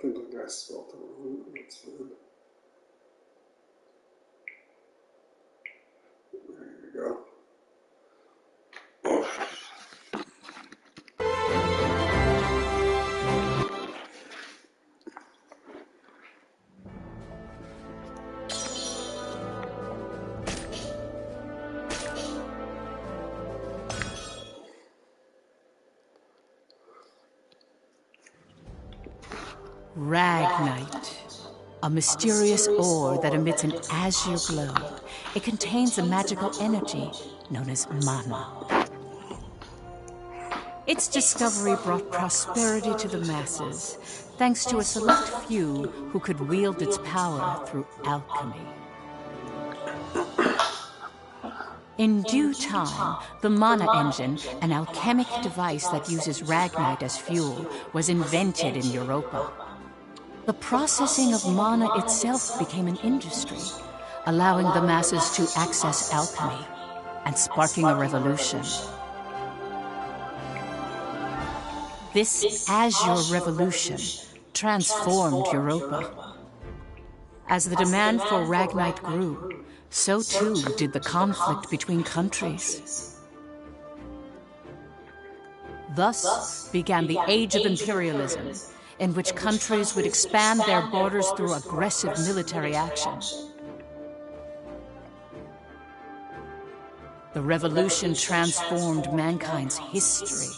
think the guy spelled it wrong. That's fine. There you go. Ragnite, a mysterious ore that emits an azure glow. It contains a magical energy known as mana. Its discovery brought prosperity to the masses, thanks to a select few who could wield its power through alchemy. In due time, the mana engine, an alchemic device that uses ragnite as fuel, was invented in Europa. The processing of mana itself became an industry, allowing the masses to access alchemy and sparking a revolution. This azure revolution transformed Europa. As the demand for ragnite grew, so too did the conflict between countries. Thus began the Age of Imperialism, in which countries would expand their borders through aggressive military action. The revolution transformed mankind's history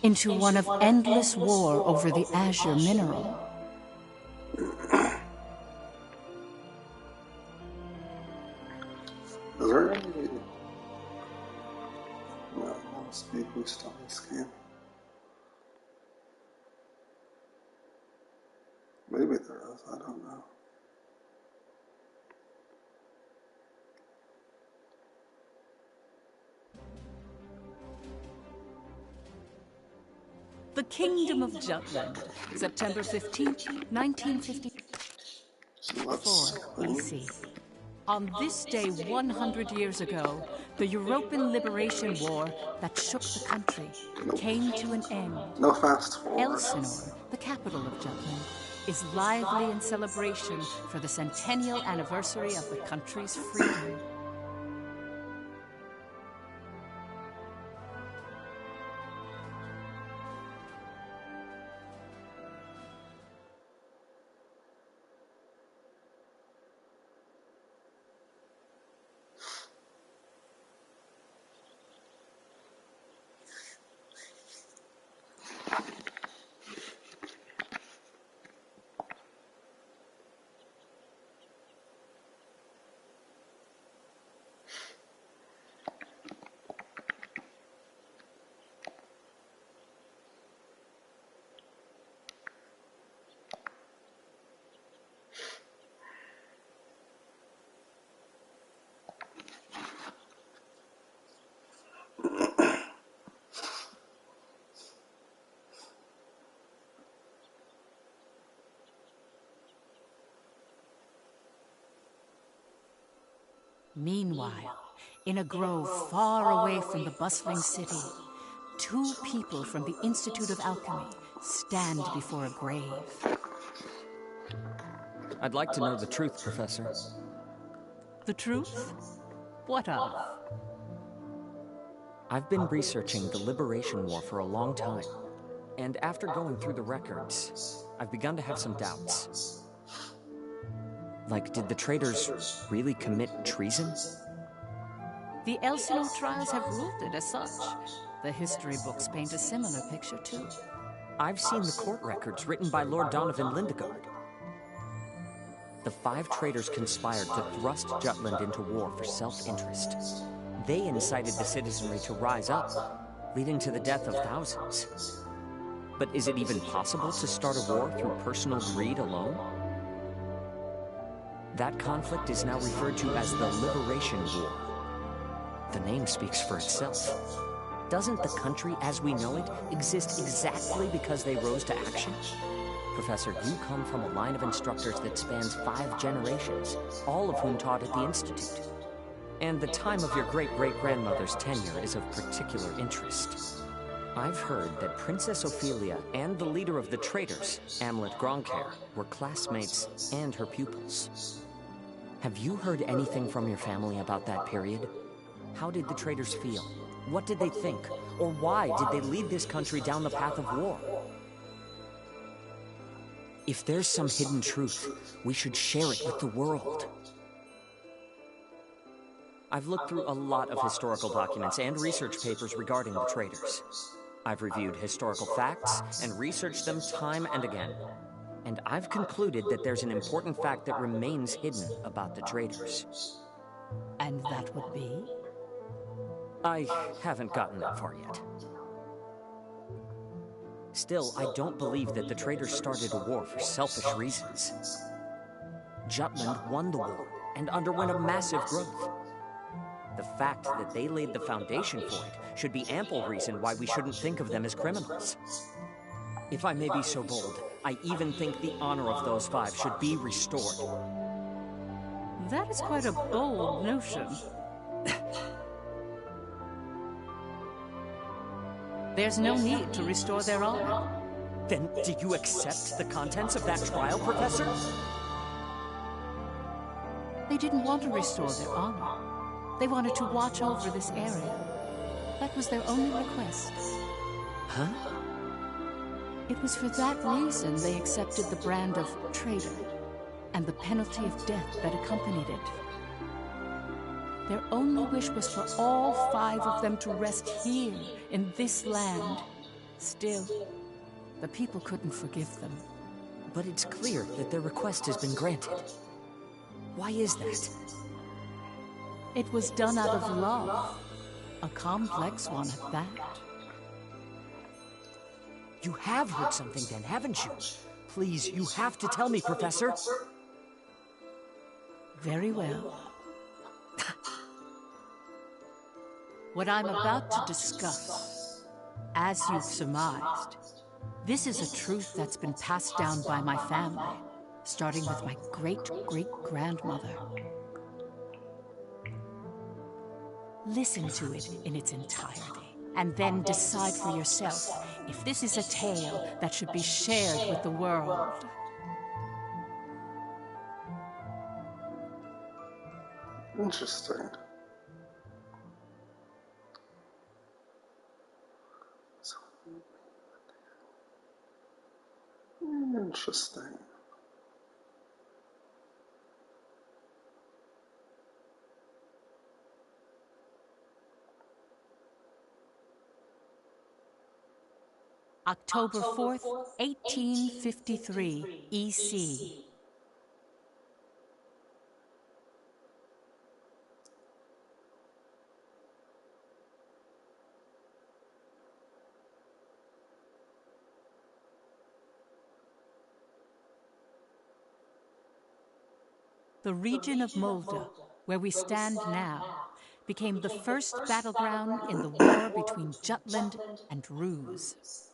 into one of endless war over the azure mineral. Is there any... No speed boost on this game. Maybe there is, I don't know. The Kingdom of Jutland, September 15th, 1954 BC. On this day 100 years ago, the European Liberation War that shook the country came to an end. No fast forward. Elsinore, the capital of Jutland, is lively in celebration for the centennial anniversary of the country's freedom. Meanwhile, in a grove far away from the bustling city, two people from the Institute of Alchemy stand before a grave. I'd like to know the truth, Professor. The truth? What of? I've been researching the Liberation War for a long time, and after going through the records, I've begun to have some doubts. Like, did the traitors really commit treason? The Elsinore trials have ruled it as such. The history books paint a similar picture, too. I've seen the court records written by Lord Donovan Lindegard. The 5 traitors conspired to thrust Jutland into war for self-interest. They incited the citizenry to rise up, leading to the death of thousands. But is it even possible to start a war through personal greed alone? That conflict is now referred to as the Liberation War. The name speaks for itself. Doesn't the country as we know it exist exactly because they rose to action? Professor, you come from a line of instructors that spans 5 generations, all of whom taught at the Institute. And the time of your great-great-grandmother's tenure is of particular interest. I've heard that Princess Ophelia and the leader of the traitors, Amlet Gronkair, were classmates and her pupils. Have you heard anything from your family about that period? How did the traitors feel? What did they think? Or why did they lead this country down the path of war? If there's some hidden truth, we should share it with the world. I've looked through a lot of historical documents and research papers regarding the traitors. I've reviewed historical facts and researched them time and again. And I've concluded that there's an important fact that remains hidden about the traitors. And that would be? I haven't gotten that far yet. Still, I don't believe that the traitors started a war for selfish reasons. Jutland won the war and underwent a massive growth. The fact that they laid the foundation for it should be ample reason why we shouldn't think of them as criminals. If I may be so bold, I even think the honor of those 5 should be restored. That is quite a bold notion. There's no need to restore their honor. Then do you accept the contents of that trial, Professor? They didn't want to restore their honor. They wanted to watch over this area. That was their only request. Huh? It was for that reason they accepted the brand of traitor and the penalty of death that accompanied it. Their only wish was for all 5 of them to rest here in this land. Still, the people couldn't forgive them. But it's clear that their request has been granted. Why is that? It was done out of love. A complex one at that. You have heard something then, haven't you? Please, you have to tell me, Professor. Very well. What I'm about to discuss, as you've surmised, this is a truth that's been passed down by my family, starting with my great-great-grandmother. Listen to it in its entirety, and then decide for yourself if this is a tale that should be shared with the world. Interesting. Interesting. October 4th, 1853, EC. The region of Molde, where we stand now, became the first battleground in the war between Jutland and Ruse.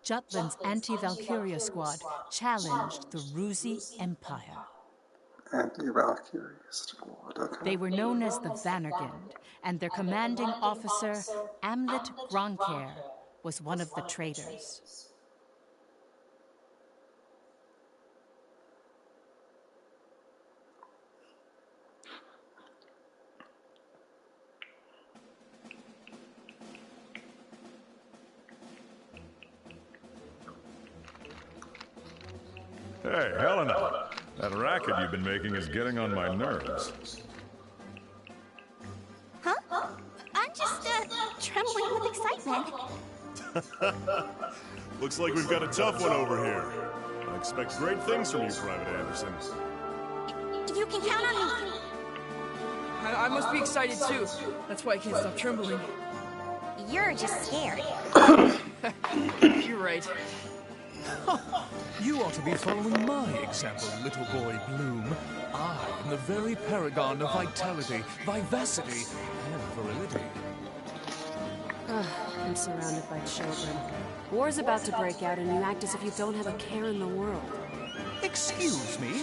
Jutland's anti-Valkyria squad challenged the Rusi Empire. Anti-Valkyrie squad, okay. They were known as the Vannergund, and their commanding officer, Amlet Gronkair, was one of the traitors. Hey, Helena. That racket you've been making is getting on my nerves. Huh? I'm just, trembling with excitement. Looks like we've got a tough one over here. I expect great things from you, Private Anderson. You can count on me. I must be excited too. That's why I can't stop trembling. You're just scared. You're right. You ought to be following my example, little boy Bloom. I am the very paragon of vitality, vivacity, and virility. I'm surrounded by children. War's about to break out and you act as if you don't have a care in the world. Excuse me?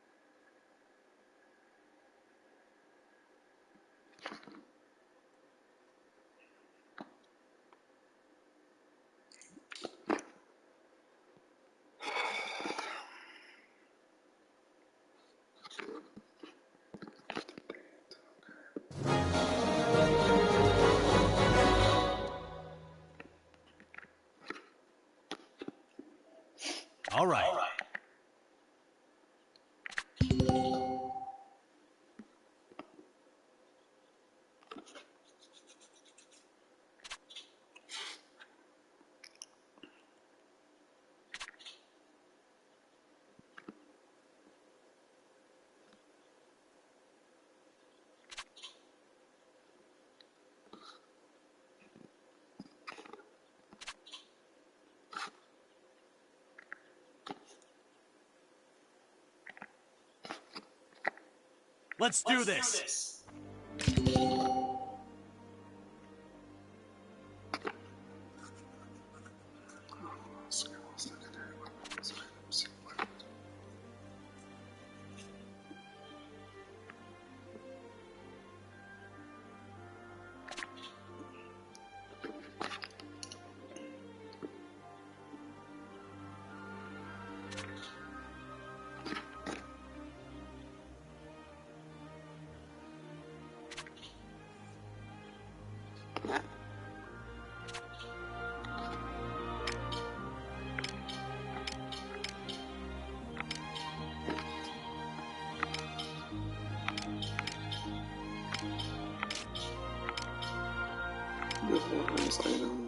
All right. Let's do this. Those items.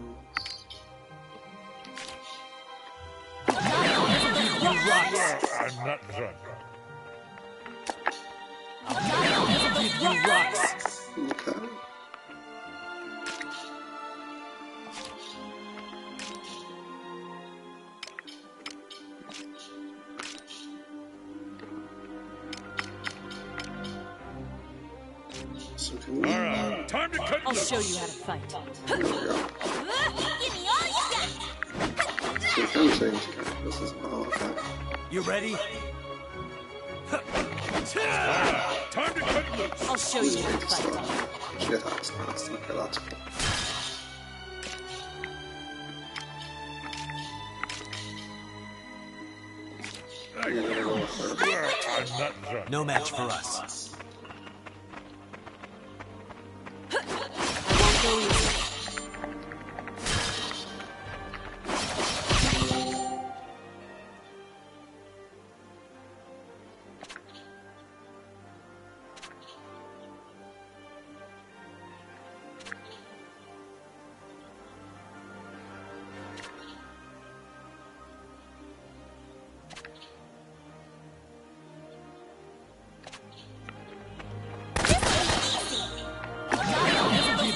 I'm not drunk. You rocks. Okay. So can we... Alright, time to cut I'll loose. show you how to fight. There we go. Give me all you got! So we can change characters as well, okay. You ready? Alright, time to cut loose. I'll show you how to fight. Shit ass nice. Okay, that's cool. I'm gonna go with her. I'm not drunk. No match for us. I won't go easy.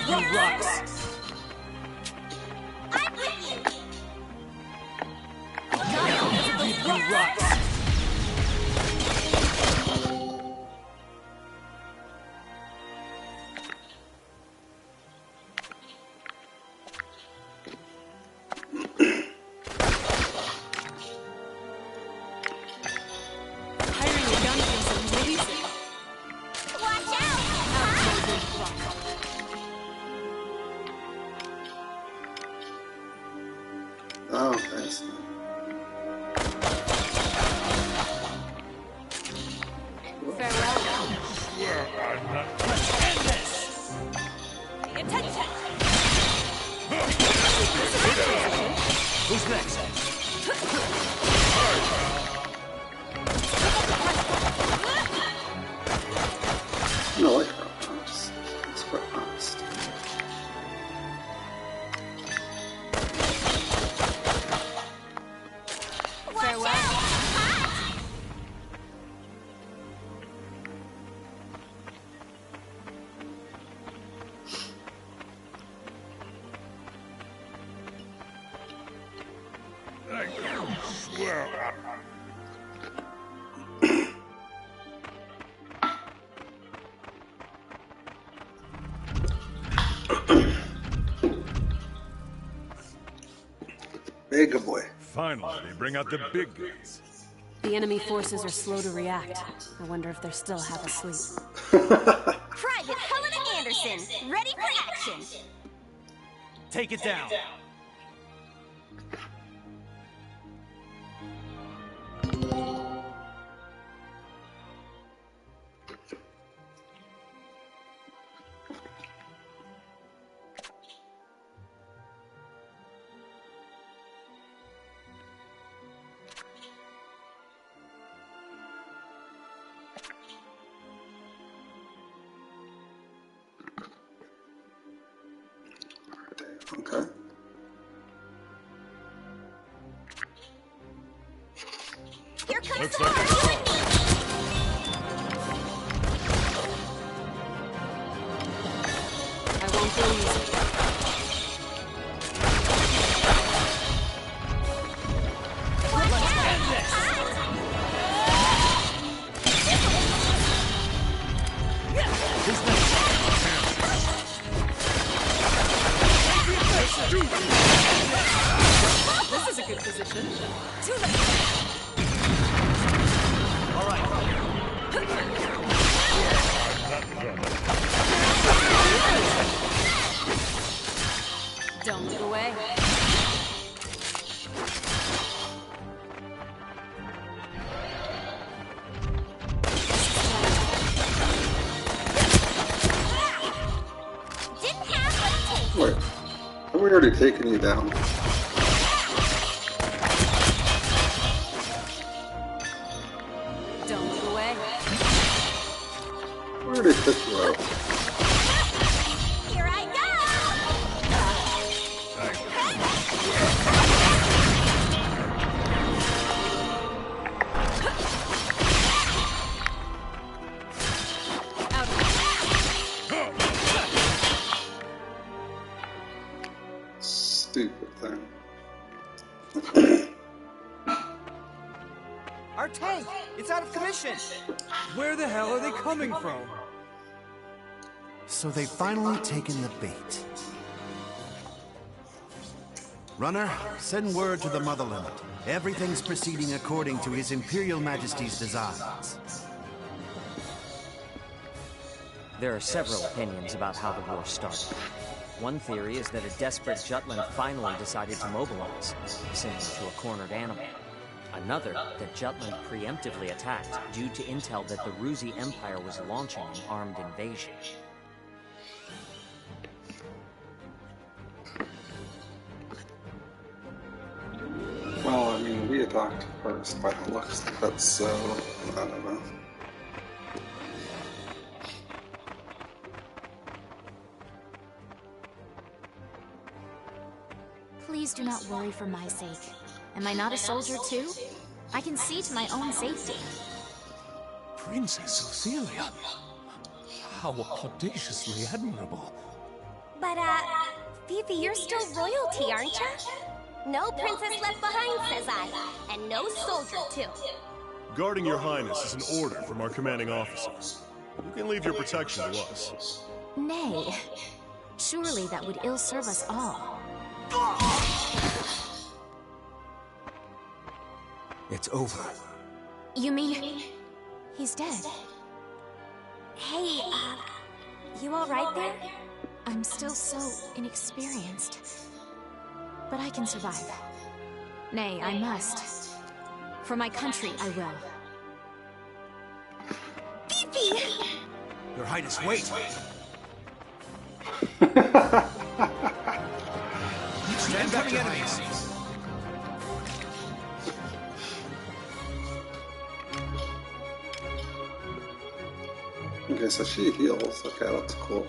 You rocks. I'm with you! You rocks. Hiring a gun is amazing. Watch out! Oh, okay, so... Farewell. I'm not End this. Pay attention. Who's next? No, I like her honest. It's quite honest. Watch out! I swear. Big boy. Finally, they bring out the big guns. The enemy forces are slow to react. I wonder if they're still half asleep. Private Helena Anderson, ready for action! Take it down. Okay. Here comes Looks the like hard it's one! I won't go easy. This is a good position. All right. Don't look away. Didn't have what it takes. Wait. Have we already taken you down? Don't look away. We already took you out. Here I go! Out of Stupid thing. Our tank! It's out of commission! Where the hell are they coming from? So they've finally taken the bait. Runner, send word to the Motherland. Everything's proceeding according to His Imperial Majesty's designs. There are several opinions about how the war started. One theory is that a desperate Jutland finally decided to mobilize, similar to a cornered animal. Another, that Jutland preemptively attacked due to intel that the Ruzi Empire was launching an armed invasion. Well, I mean, we attacked first by the looks of it, so I don't know. Please do not worry for my sake. Am I not a soldier too? I can see to my own safety. Princess Ophelia. How audaciously admirable. But, Fifi, you're still royalty, aren't you? No princess left behind, says I. And no soldier, too. Guarding your highness is an order from our commanding officer. You can leave your protection to us. Nay. Surely that would ill serve us all. It's over. You mean he's dead? Hey, you alright there? I'm still so inexperienced. But I can survive. Nay, I must. For my country, I will. Fifi! Your Highness, wait! Stand back, Your Highness. Okay, so she heals. Okay, that's cool.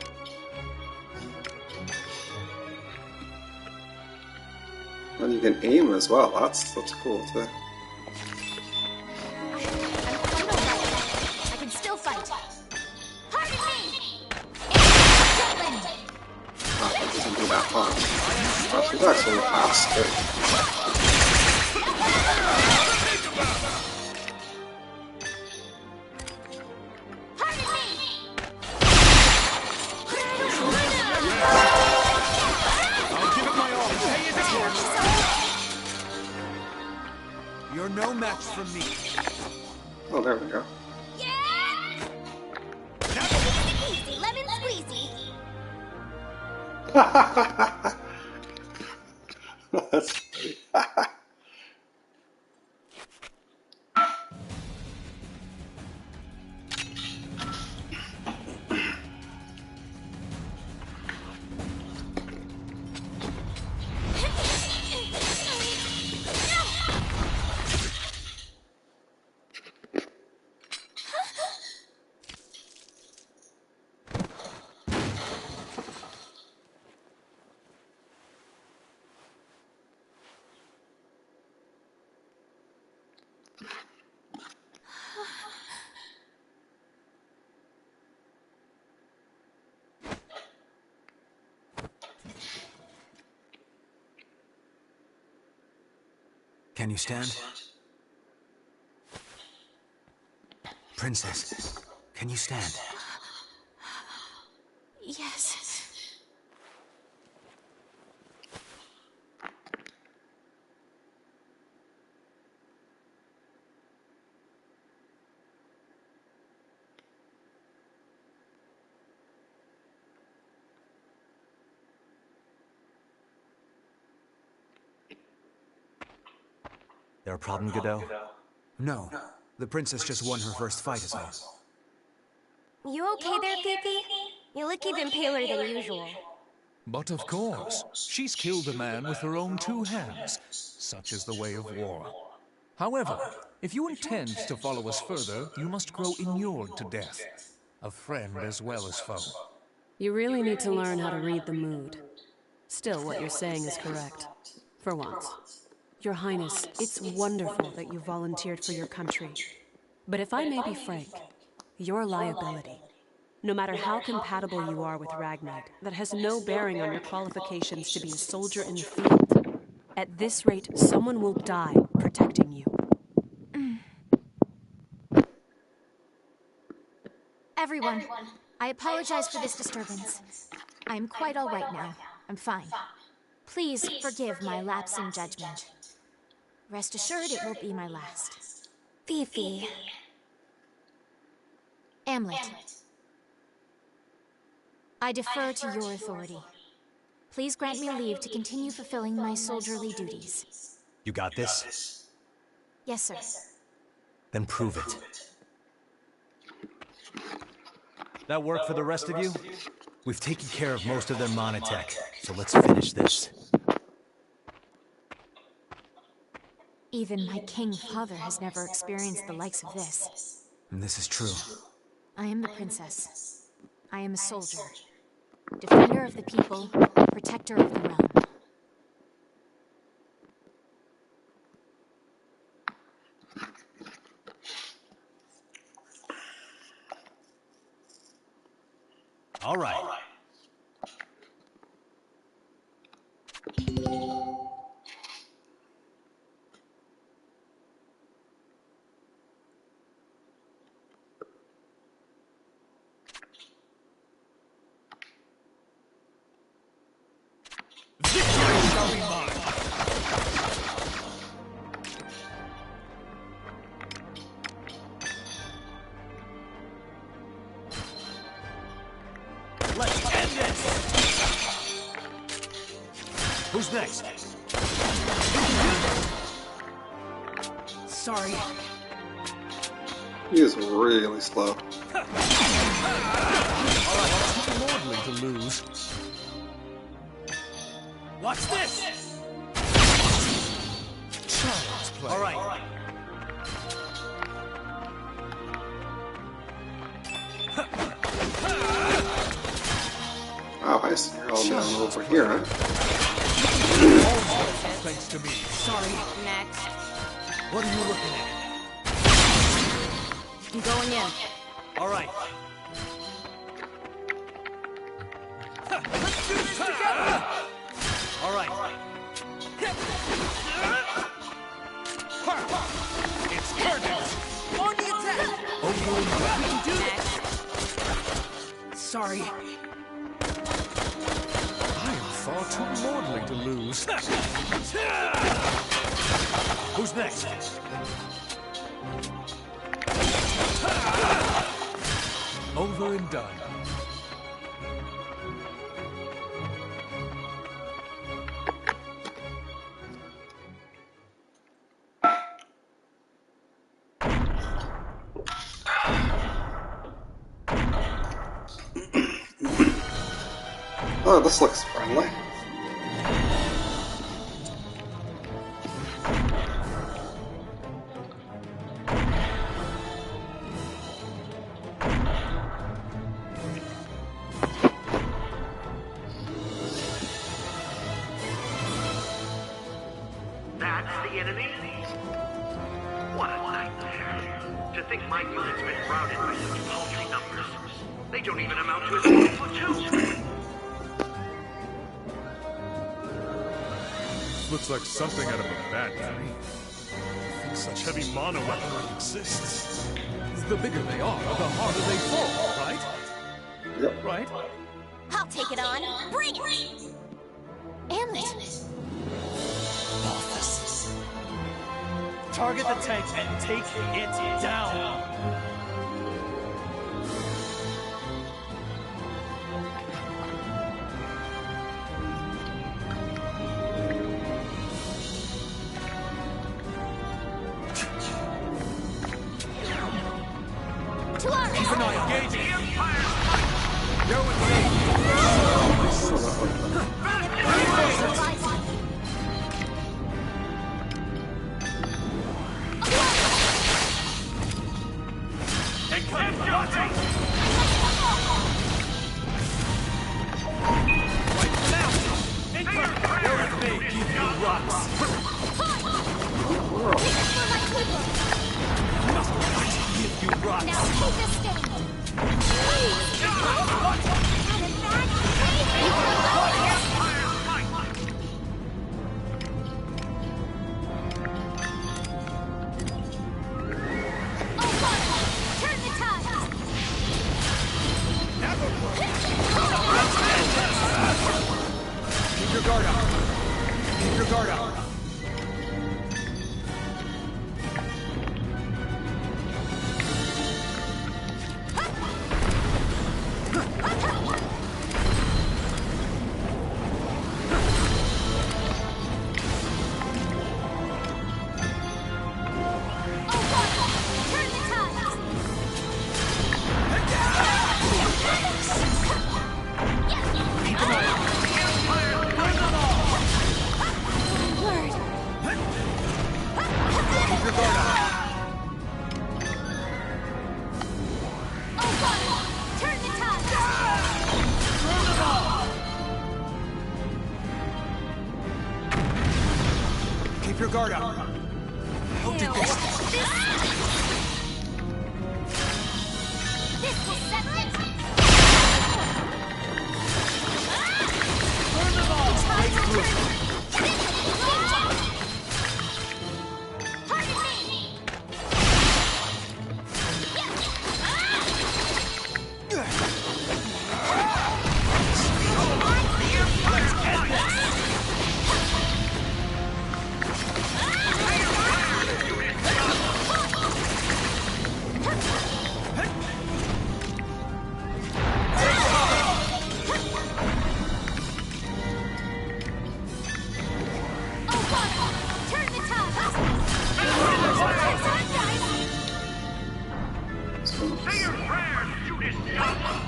And you can aim as well. That's cool too. I'm alright. I can still fight. Pardon me! It's Jutland! Oh, that doesn't do that much. Oh, she's actually fast too. You're no match for me. Oh, there we go. Easy lemon squeezy. That's funny. Can you stand? Princess, can you stand? Yes. There a problem, Godot? No. The princess just won her first fight is all. You okay there, Fifi? You look even paler than usual. But of course, she's killed a man with her own 2 hands. Such is the way of war. However, if you intend to follow us further, you must grow inured to death. A friend as well as foe. You really need to learn how to read the mood. Still, what you're saying is correct. For once. Your Highness, it's wonderful that you volunteered for your country. But if I may be frank, you're a liability. No matter how compatible you are with Ragnite, that has no bearing on your qualifications to be a soldier in the field. At this rate, someone will die protecting you. Everyone, I apologize for this disturbance. I am quite all right now. I'm fine. Please forgive my lapse in judgment. Rest assured it will be my last. Fifi. Amlet. I defer to your authority. Please grant me leave to continue fulfilling my soldierly duties. You got this? Yes, sir. Then prove it. That work for the rest of you? We've taken care of most of their monotech, so let's finish this. Even my king father has never experienced the likes of this. And this is true. I am the princess. I am a soldier. Defender of the people, protector of the realm. All right. Victory shall be mine! Let's end this! Who's next? Sorry. He is really slow. Lordly to lose. Watch this! Child's play. All right. Wow, I see you're all down over here, huh? Thanks to me. Sorry. Next. What are you looking at? I'm going in. All right. Let's do this together! All right. It's curtains! On the attack! We can do this! Sorry. I am far too lordly to lose. Who's next? Over and done. Oh, this looks friendly. That's the enemy? What a nightmare. To think my unit's been routed by such paltry numbers. They don't even amount to a single platoon. This looks like something out of a bad dream. I think such heavy mono weaponry exists. The bigger they are, the harder they fall, right? Yep. Right? I'll take it on. Bring it! Amlet! Balthus. Target the tank and take it down. Keep an eye engaging. Go with me. Now take a stand. Turn the tide. Keep your guard up. Keep your guard up. Turn the tide. Word. Keep your guard up. Turn the tide. Keep your guard up. How did this... This will settle it. Tide will turn. Pardon me. Turn the tide. Say your prayers, Judas Joplin!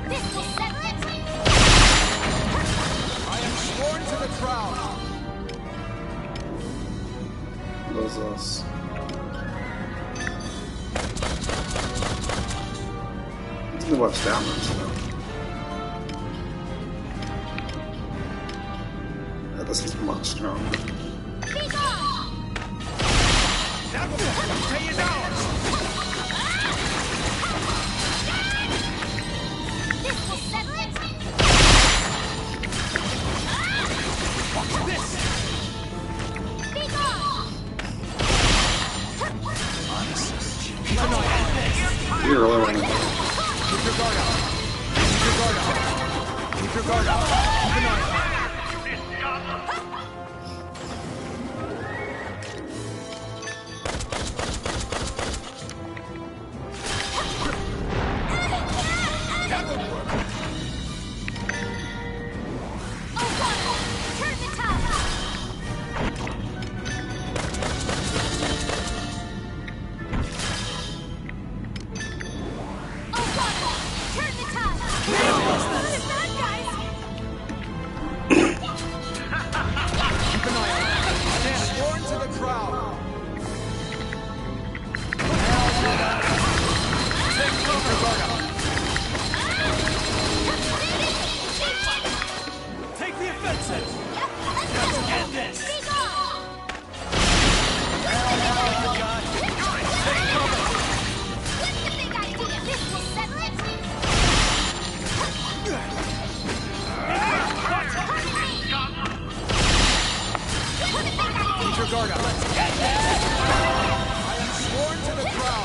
This will settle it. I am sworn to the crown. Those us. It's too much damage, though. Yeah, this is much stronger. Be gone. Pay you down. This will settle it. Watch this. Be gone. Keep an eye on this. You really want to... Keep your guard up. Keep your guard up. Keep your guard up. Keep an eye on it. That would work. Turn the tide. Turn the tide. What is that, guys? rear guard up. Let's get this! I am sworn to the crown.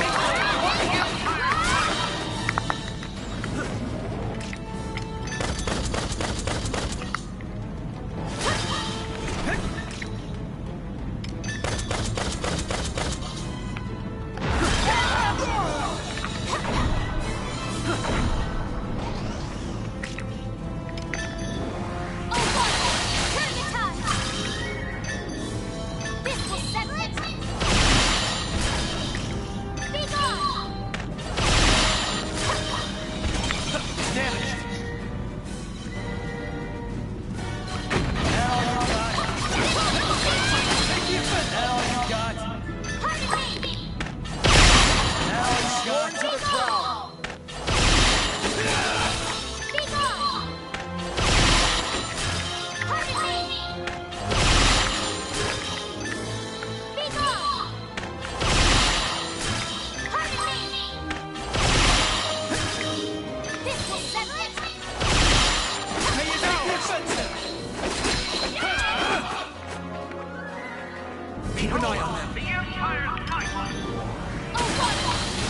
Keep an eye on them. The Empire's night.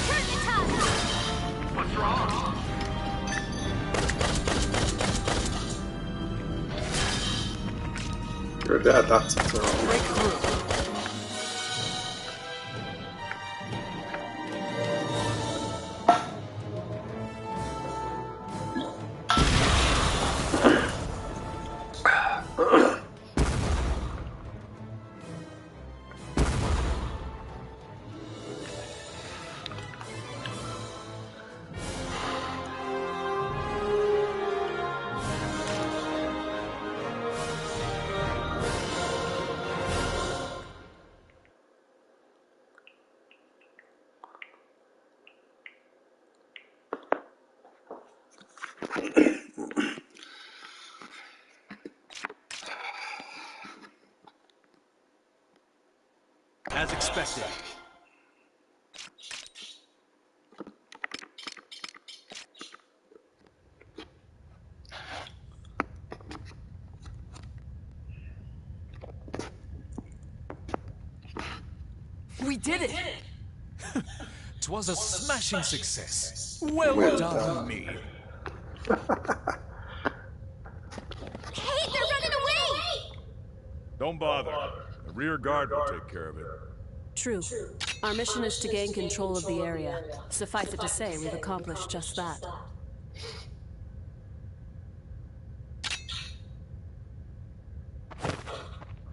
Turn the tide. What's wrong? You're dead, that's what's wrong. Break through. As expected. We did it! 'Twas a smashing success. Well done, me. Hey, they're running away! Don't bother. The rear guard will take care of it. True. Our mission is to gain control of the area. Suffice it to say, we've accomplished just that.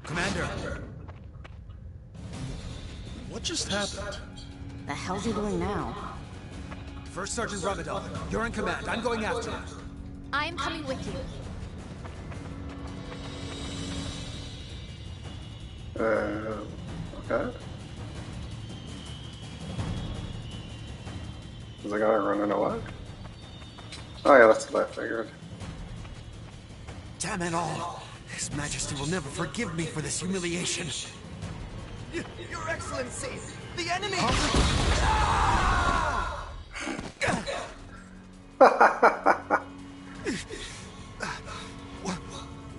Commander! What just happened? The hell's he doing now? First Sergeant Ramadan, you're in command. I'm going after him. I am coming with you. Okay. Is the guy running away? Oh yeah, that's what I figured. Damn it all! His Majesty will never forgive me for this humiliation. Your Excellency! The enemy!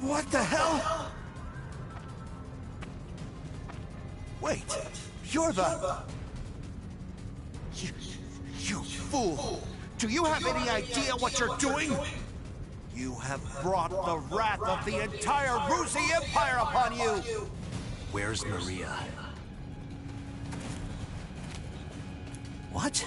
What the hell? Wait, you're the... You fool! Do you have any idea what you're doing? You have brought the wrath of the entire Rusi Empire upon you! Where's Maria? What?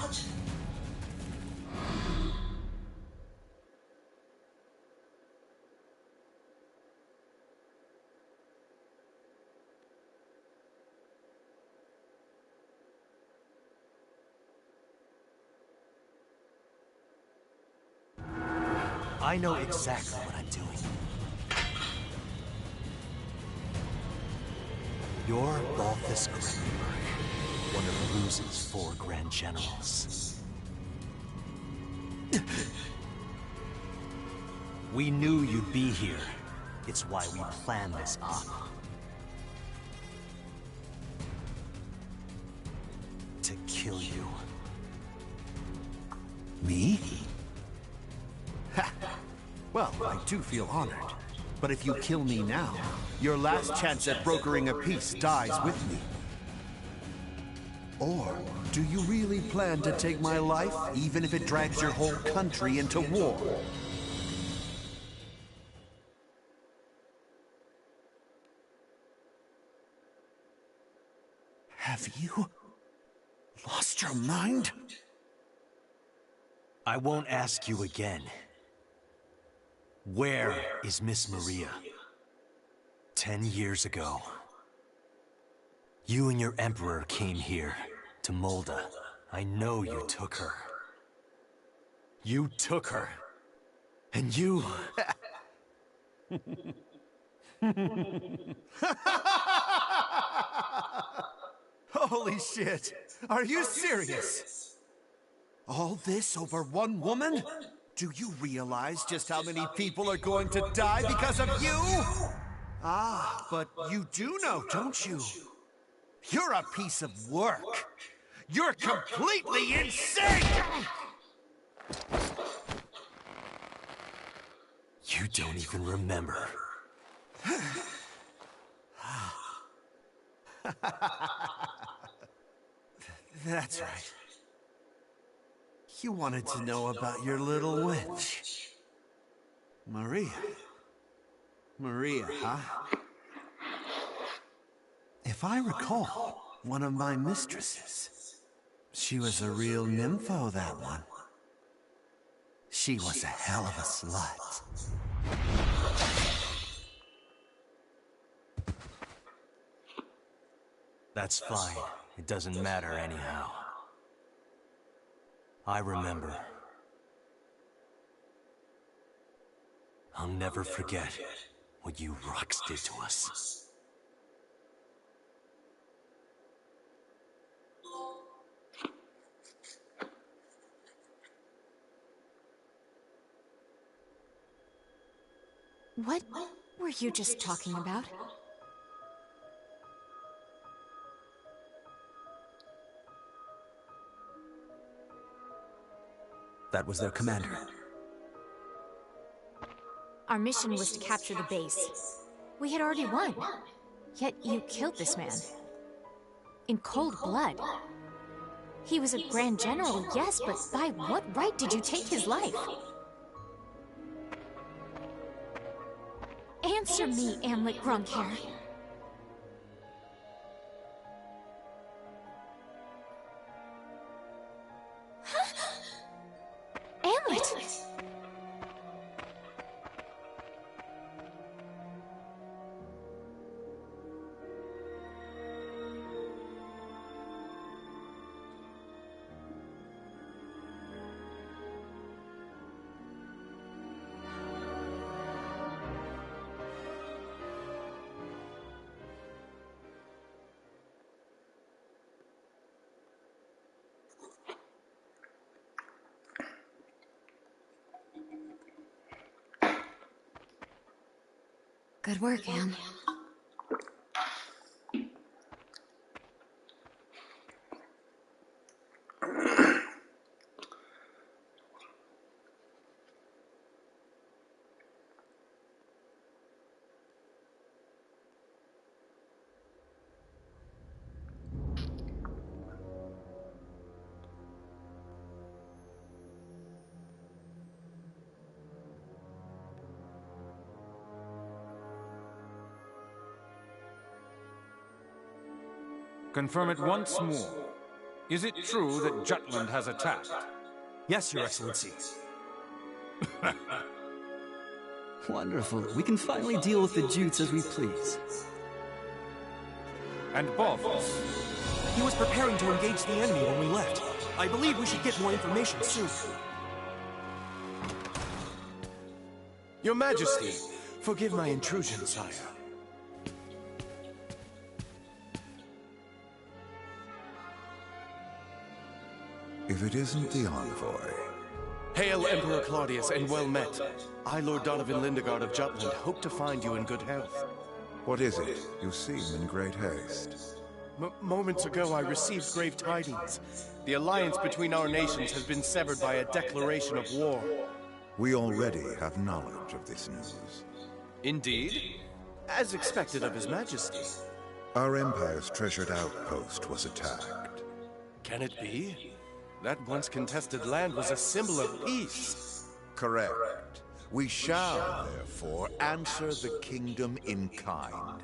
I know exactly what I'm doing. You're Balthus Grimberg, one of Ruse's 4 Grand Generals. We knew you'd be here. It's why we planned this up. To kill you. Me? Ha! Well, I do feel honored. But if you kill me now, Your last chance at brokering a peace dies with me. Or do you really plan to take my life, even if it drags your whole country into war? Have you lost your mind? I won't ask you again. Where is Miss Maria? 10 years ago, you and your Emperor came here to Molda. I know you took her. You took her. And you... Holy shit! Are you serious? All this over one woman? Do you realize just how many people are going to die because of you? Ah, but you do know, don't you? You're a piece of work. You're completely insane! You don't even remember. That's right. You wanted to know about your little wench. Maria. Maria, huh? If I recall, one of my mistresses. She was a real nympho, that one. She was a hell of a slut. That's fine. It doesn't matter anyhow. I remember. I'll never forget what you Rux did to us. What were you just talking about? That was their commander. Our mission was to capture the base. We had already won. Yet you killed this man. In cold blood. He was a Grand General, yes, but by what right did you take his life? Answer me, Amlet Grunkhair. Amlet! Good work, Am. Confirm it once more. Is it true that Jutland has attacked? Yes, Your Excellency. Wonderful. We can finally deal with the Jutes as we please. And Balthus? He was preparing to engage the enemy when we left. I believe we should get more information soon. Your Majesty, forgive my intrusion, sire. If it isn't the envoy. Hail, Emperor Claudius, and well met. I, Lord Donovan Lindegard of Jutland, hope to find you in good health. What is it? You seem in great haste. Moments ago, I received grave tidings. The alliance between our nations has been severed by a declaration of war. We already have knowledge of this news. Indeed? As expected of His Majesty. Our Empire's treasured outpost was attacked. Can it be? That once contested land was a symbol of peace. Correct. We shall, therefore, answer the kingdom in kind.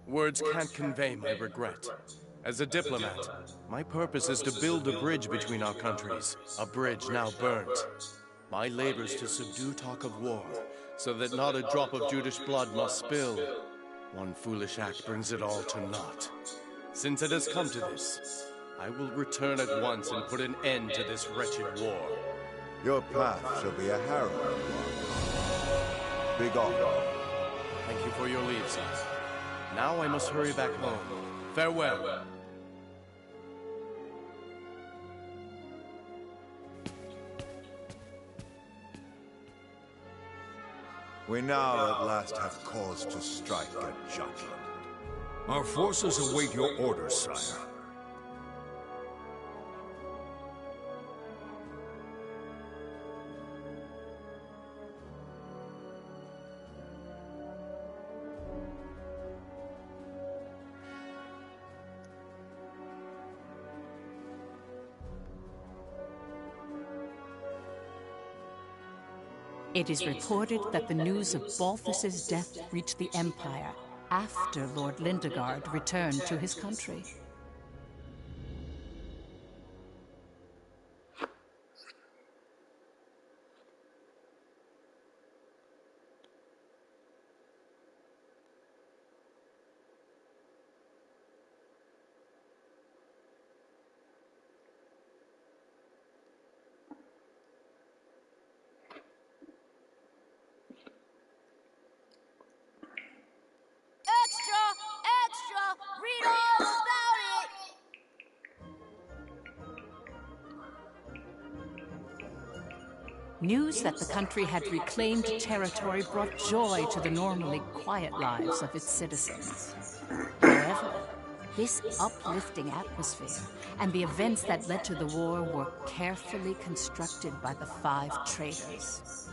Words can't convey my regret. As a diplomat, my purpose is to build a bridge between our countries, a bridge now burnt. My labors to subdue talk of war, so that not a drop of Judish blood must spill. One foolish act brings it all to naught. Since it has come to this, I will return at once and put an end to this wretched war. Your path shall be a harrowing one. Begone. Thank you for your leave, sir. Now I must hurry back home. Farewell. We now at last have cause to strike at Jutland. Our forces await your orders, sire. It is reported that the news of Balthus's death reached the Empire after Lord Lindegard returned to his country. Read all about it! News that the country had reclaimed territory brought joy to the normally quiet lives of its citizens. However, this uplifting atmosphere and the events that led to the war were carefully constructed by the 5 traitors.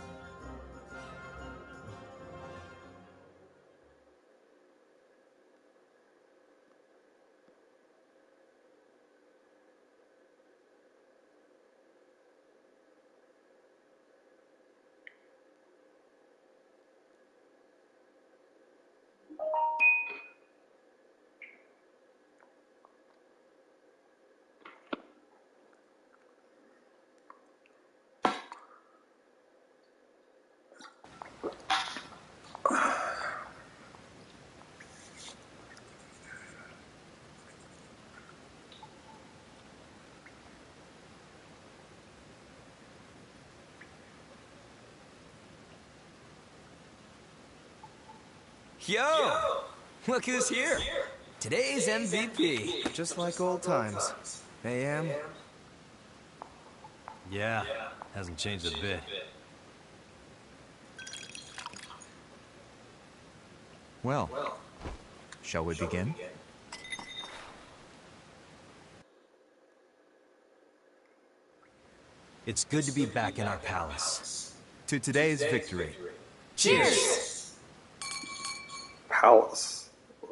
Yo! Look who's here! Today's MVP! Just like old times. AM? Yeah, hasn't changed a bit. Well, shall we begin? It's good to be back in our palace. To today's victory. Cheers! Palace?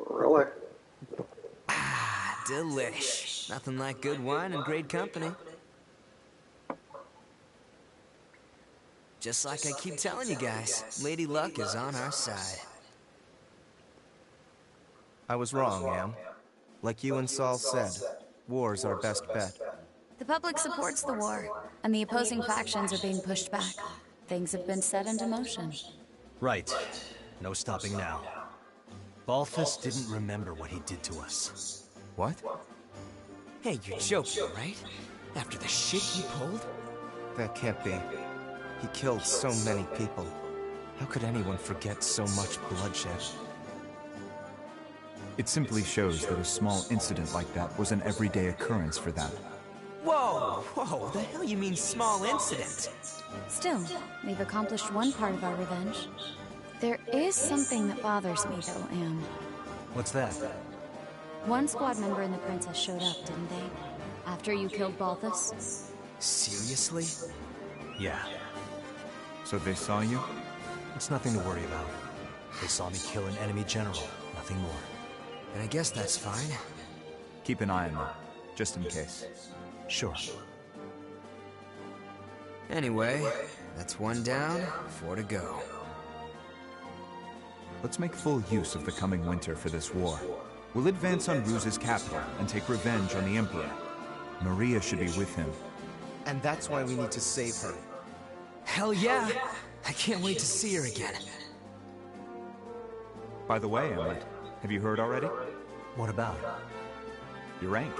Really? Ah, delish. Nothing like good wine and great company. Just like I keep telling you guys, Lady Luck is on our side. I was wrong, Am. Like you and Saul said, war's our best bet. The public supports the war, and the opposing factions are being pushed back. Things have been set into motion. Right. No stopping now. Balthus didn't remember what he did to us. What? Hey, you're joking, right? After the shit he pulled? That can't be. He killed so many people. How could anyone forget so much bloodshed? It simply shows that a small incident like that was an everyday occurrence for that. Whoa! Whoa, the hell you mean small incident? Still, we've accomplished one part of our revenge. There is something that bothers me, though, Am. What's that? One squad member and the princess showed up, didn't they? After you killed Balthus? Seriously? Yeah. So they saw you? It's nothing to worry about. They saw me kill an enemy general, nothing more. And I guess that's fine. Keep an eye on them, just in case. Sure. Anyway, that's one down, 4 to go. Let's make full use of the coming winter for this war. We'll advance on Ruse's capital and take revenge on the Emperor. Maria should be with him. And that's why we need to save her. Hell yeah! I can't wait to see her again. By the way, Emlet, have you heard already? What about? Your rank.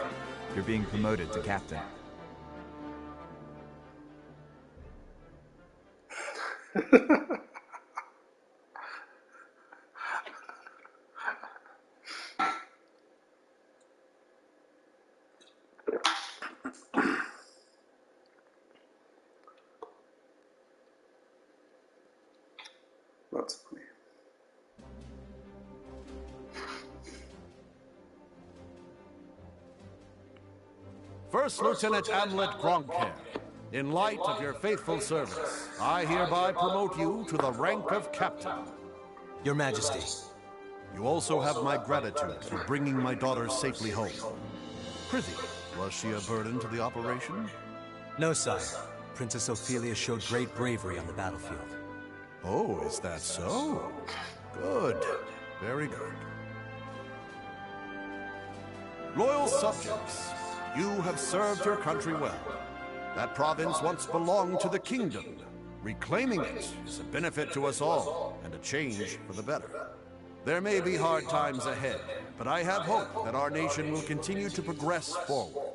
You're being promoted to captain. That's funny. First Lieutenant Amlet Gronker, in light of your faithful service, I hereby promote you to the rank of Captain. Your Majesty. You also have my gratitude for bringing my daughter safely home. Prithee, was she a burden to the operation? No, sire. Princess Ophelia showed great bravery on the battlefield. Oh, is that so? Good. Very good. Loyal subjects, you have served your country well. That province once belonged to the kingdom. Reclaiming it is a benefit to us all, and a change for the better. There may be hard times ahead, but I have hope that our nation will continue to progress forward.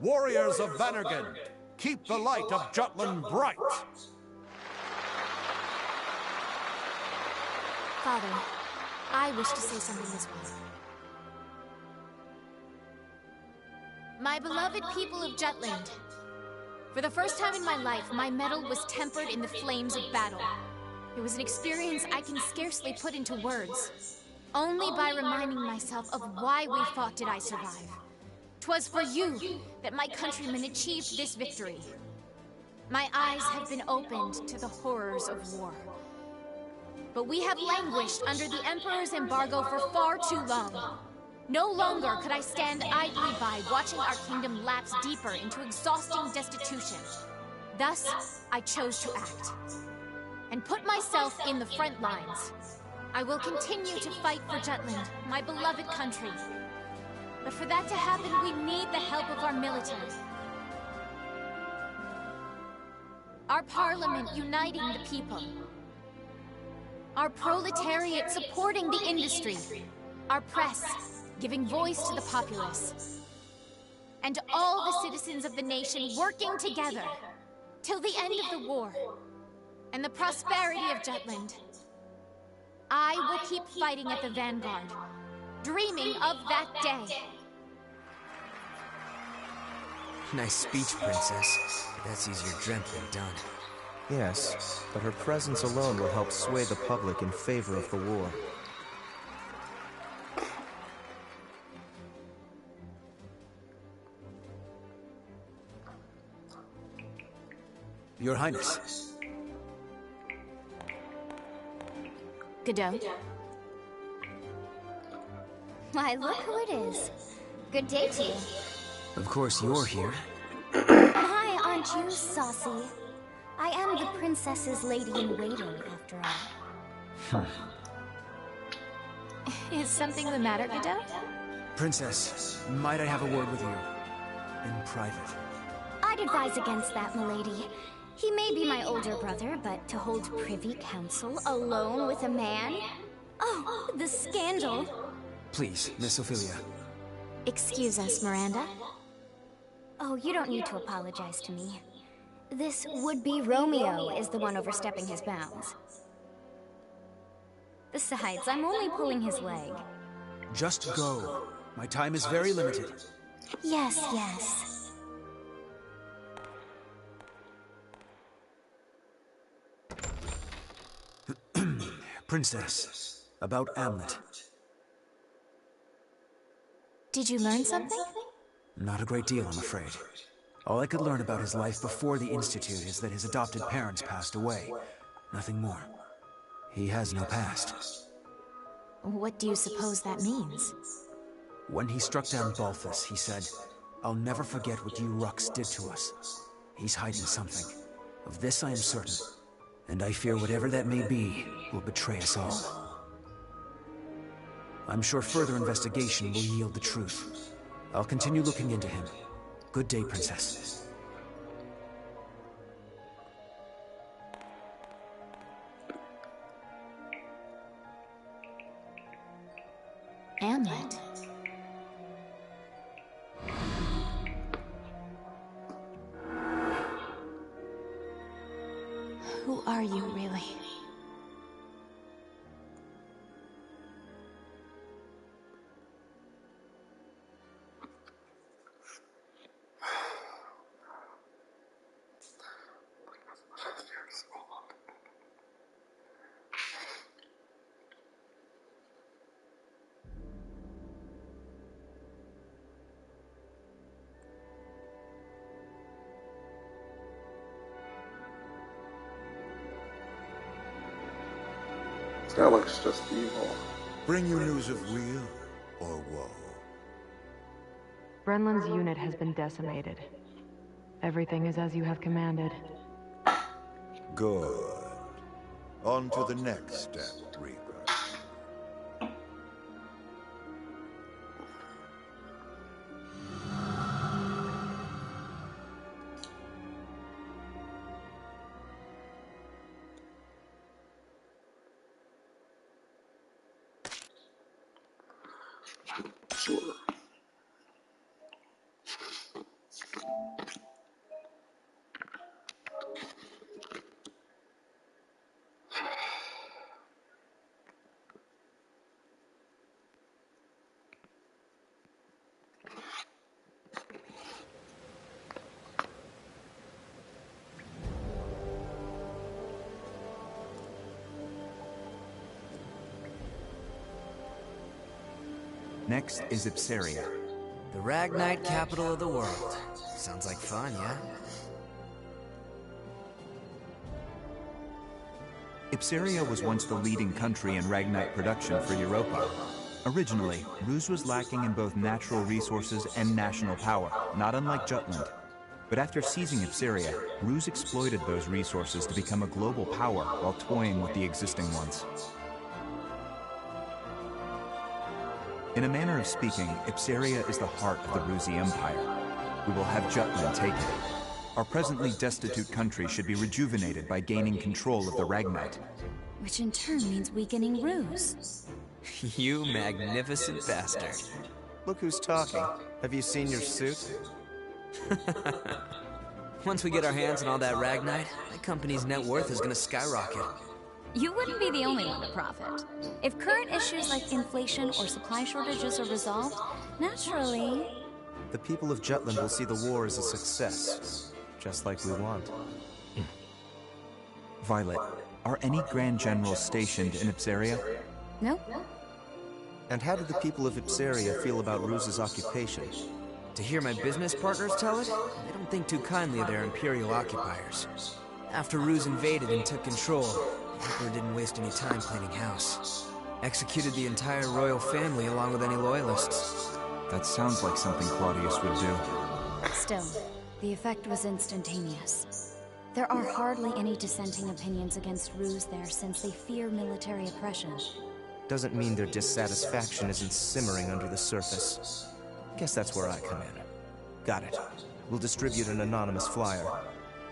Warriors of Vannergund, keep the light of Jutland bright! Father, I wish to say something as well. My beloved people of Jutland, for the first time in my life, my mettle was tempered in the flames of battle. It was an experience I can scarcely put into words. Only by reminding myself of why we fought did I survive. 'Twas for you that my countrymen achieved this victory. My eyes have been opened to the horrors of war. But we have languished under the Emperor's embargo for far too long. No longer could I stand idly by watching our kingdom lapse deeper into exhausting destitution. Thus, I chose to act and put myself in the front lines. I will continue to fight for Jutland, my beloved country. But for that to happen, we need the help of our military. Our parliament uniting the people. Our proletariat supporting the industry. Our press giving voice to the populace. And all the citizens of the nation working together till the end of the war and the prosperity of Jutland. I will keep fighting at the vanguard, dreaming of that day. Nice speech, Princess. But that's easier dreamt than done. Yes, but her presence alone will help sway the public in favor of the war. Your Highness. Godot. Why, look who it is. Good day to you. Of course you're here. Why aren't you saucy? I am the princess's lady-in-waiting, after all. Is something the matter, Godot? Princess, might I have a word with you? In private. I'd advise against that, milady. He may be my older brother, but to hold privy council alone with a man? Oh, the scandal! Please, Miss Ophelia. Excuse us, Miranda. Oh, you don't need to apologize to me. This would-be Romeo is the one overstepping his bounds. Besides, I'm only pulling his leg. Just go. My time is very limited. Yes, yes. Princess, about Amlet. Did you learn something? Not a great deal, I'm afraid. All I could learn about his life before the Institute is that his adopted parents passed away. Nothing more. He has no past. What do you suppose that means? When he struck down Balthus, he said, "I'll never forget what you Rux did to us." He's hiding something. Of this I am certain. And I fear whatever that may be will betray us all. I'm sure further investigation will yield the truth. I'll continue looking into him. Good day, Princess. Hamlet. Who are you, really? This guy looks just evil. Bring you news of weal or woe? Brenland's unit has been decimated. Everything is as you have commanded. Good. On to the next step, Reaper. Sure. Next is Ipsaria. The Ragnite capital of the world. Sounds like fun, yeah? Ipsaria was once the leading country in Ragnite production for Europa. Originally, Ruse was lacking in both natural resources and national power, not unlike Jutland. But after seizing Ipsaria, Ruse exploited those resources to become a global power while toying with the existing ones. In a manner of speaking, Ipsaria is the heart of the Rusi Empire. We will have Jutland take it. Our presently destitute country should be rejuvenated by gaining control of the Ragnite. Which in turn means weakening Ruse. You magnificent bastard. Look who's talking. Have you seen your suit? Once we get our hands on all that Ragnite, my company's net worth is gonna skyrocket. You wouldn't be the only one to profit. If current issues like inflation or supply shortages are resolved, naturally... The people of Jutland will see the war as a success, just like we want. Violet, are any Grand Generals stationed in Ipsaria? Nope. And how did the people of Ipsaria feel about Ruse's occupation? To hear my business partners tell it, they don't think too kindly of their Imperial occupiers. After Ruse invaded and took control, the Emperor didn't waste any time cleaning house. Executed the entire royal family along with any loyalists. That sounds like something Claudius would do. Still, the effect was instantaneous. There are hardly any dissenting opinions against Ruse there since they fear military oppression. Doesn't mean their dissatisfaction isn't simmering under the surface. Guess that's where I come in. Got it. We'll distribute an anonymous flyer.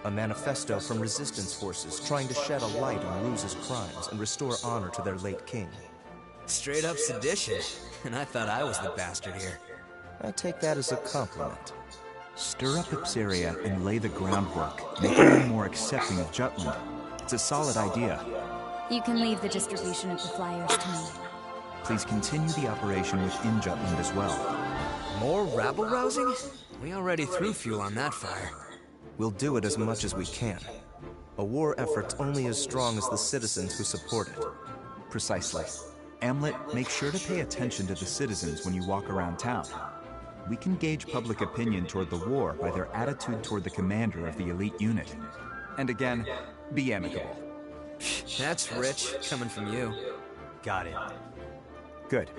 A manifesto from resistance forces trying to shed a light on Ruse's crimes and restore honor to their late king. Straight up sedition. And I thought I was the bastard here. I take that as a compliment. Stir up Ipsaria and lay the groundwork, making them more accepting of Jutland. It's a solid idea. You can leave the distribution of the flyers to me. Please continue the operation within Jutland as well. More rabble-rousing? We already threw fuel on that fire. We'll do it as much as we can. A war effort's only as strong as the citizens who support it. Precisely. Amlet, make sure to pay attention to the citizens when you walk around town. We can gauge public opinion toward the war by their attitude toward the commander of the elite unit. And again, be amicable. That's rich, coming from you. Got it. Good.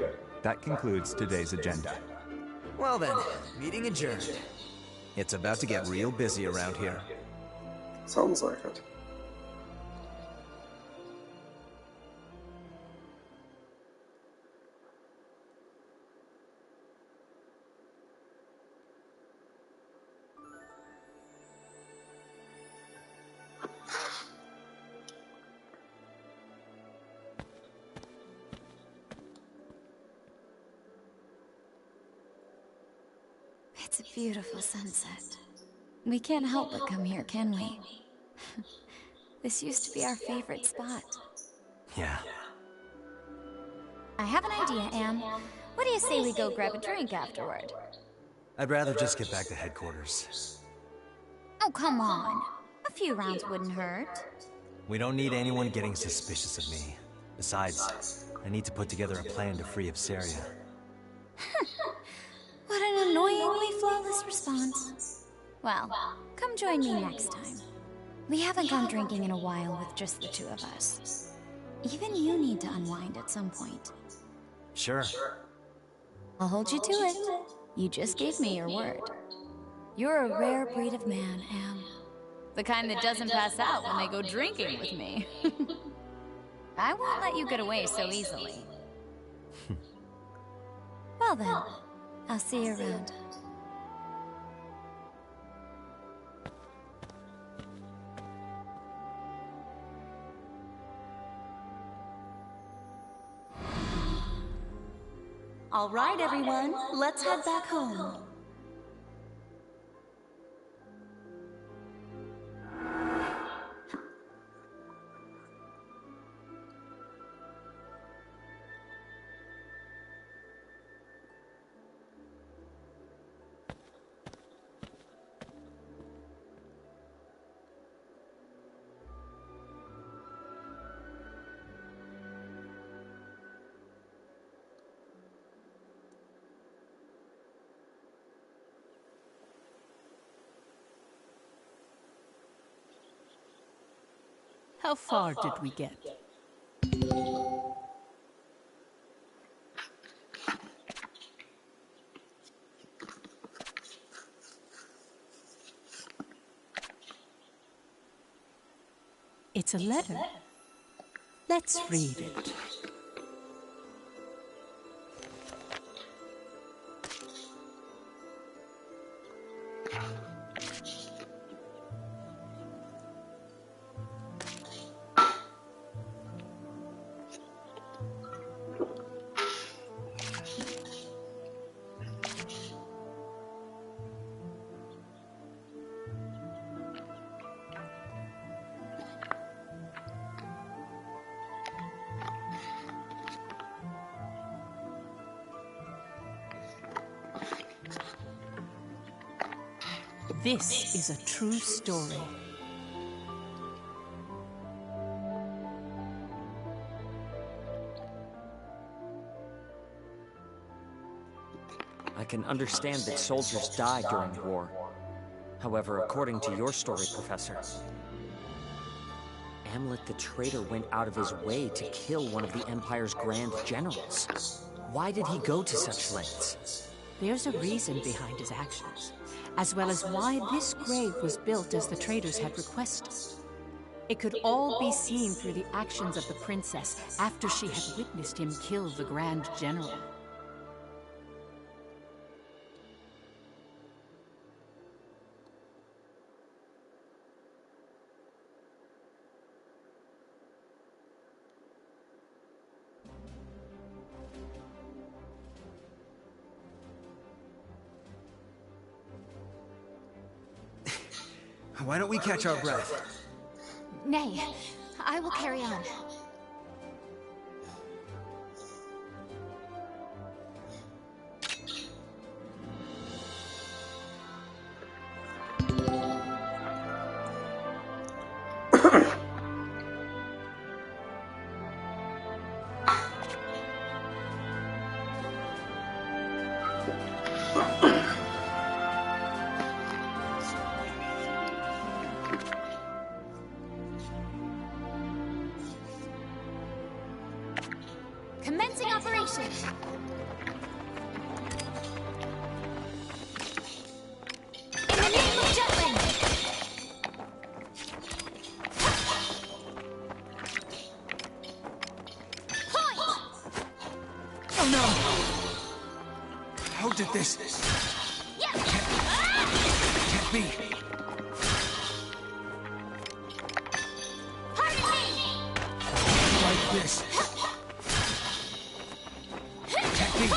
That concludes today's agenda. Well then, meeting adjourned. It's about to get real busy around here. Sounds like it. It's a beautiful sunset. We can't help but come here, can we? This used to be our favorite spot. Yeah. I have an idea, Am. What do you say we go grab a drink afterward? I'd rather just get back to headquarters. Oh, come on. A few rounds wouldn't hurt. We don't need anyone getting suspicious of me. Besides, I need to put together a plan to free Upsaria. What an annoyingly flawless response. Well, come join me next time. We haven't gone drinking in a while with just the two of us. Even you need to unwind at some point. Sure. I'll hold you to it. You just gave me your word. You're a rare breed of man, Am. The kind that doesn't pass out when they go drinking with me. I won't let you get away so easily. Well then, I'll see you around. All right, everyone, let's head back home. How far did we get? It's a letter. Let's read it. This is a true story. I can understand that soldiers die during war. However, according to your story, Professor, Amlet the traitor went out of his way to kill one of the Empire's grand generals. Why did he go to such lengths? There's a reason behind his actions, as well as why this grave was built as the traders had requested. It could all be seen through the actions of the princess after she had witnessed him kill the Grand General. Why don't we catch our breath? Nay, I will carry on. ship. In the name of Jutland! Oh no! How did this? Can't be. Like this. Can't be.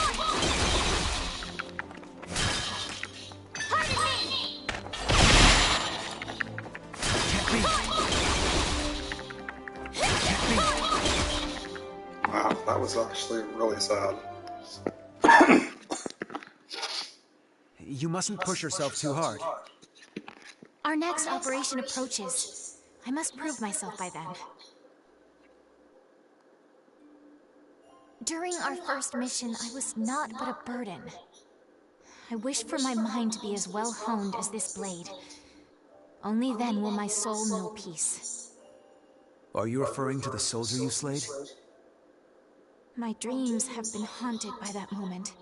Wow, that was actually really sad. You mustn't push yourself too hard. Our next operation approaches. I must prove myself by then. During our first mission, I was naught but a burden. I wish for my mind to be as well honed as this blade. Only then will my soul know peace. Are you referring to the soldier you slayed? My dreams have been haunted by that moment.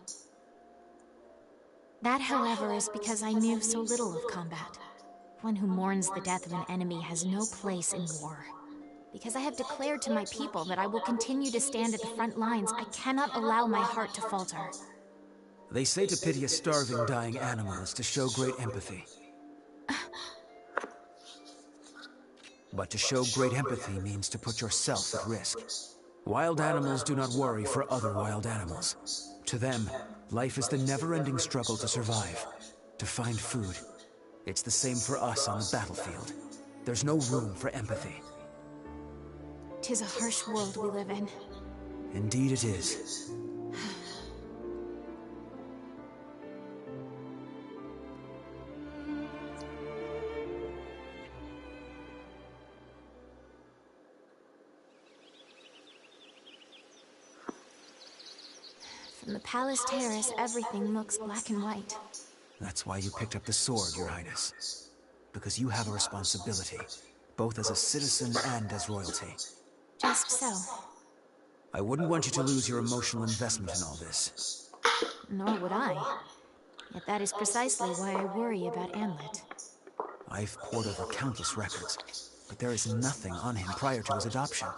That, however, is because I knew so little of combat. One who mourns the death of an enemy has no place in war. Because I have declared to my people that I will continue to stand at the front lines, I cannot allow my heart to falter. They say to pity a starving, dying animal is to show great empathy. But to show great empathy means to put yourself at risk. Wild animals do not worry for other wild animals. To them, life is the never-ending struggle to survive, to find food. It's the same for us on the battlefield. There's no room for empathy. 'Tis a harsh world we live in. Indeed it is. From the palace terrace, everything looks black and white. That's why you picked up the sword, Your Highness. Because you have a responsibility, both as a citizen and as royalty. Just so. I wouldn't want you to lose your emotional investment in all this. Nor would I. Yet that is precisely why I worry about Amlet. I've pored over countless records, but there is nothing on him prior to his adoption.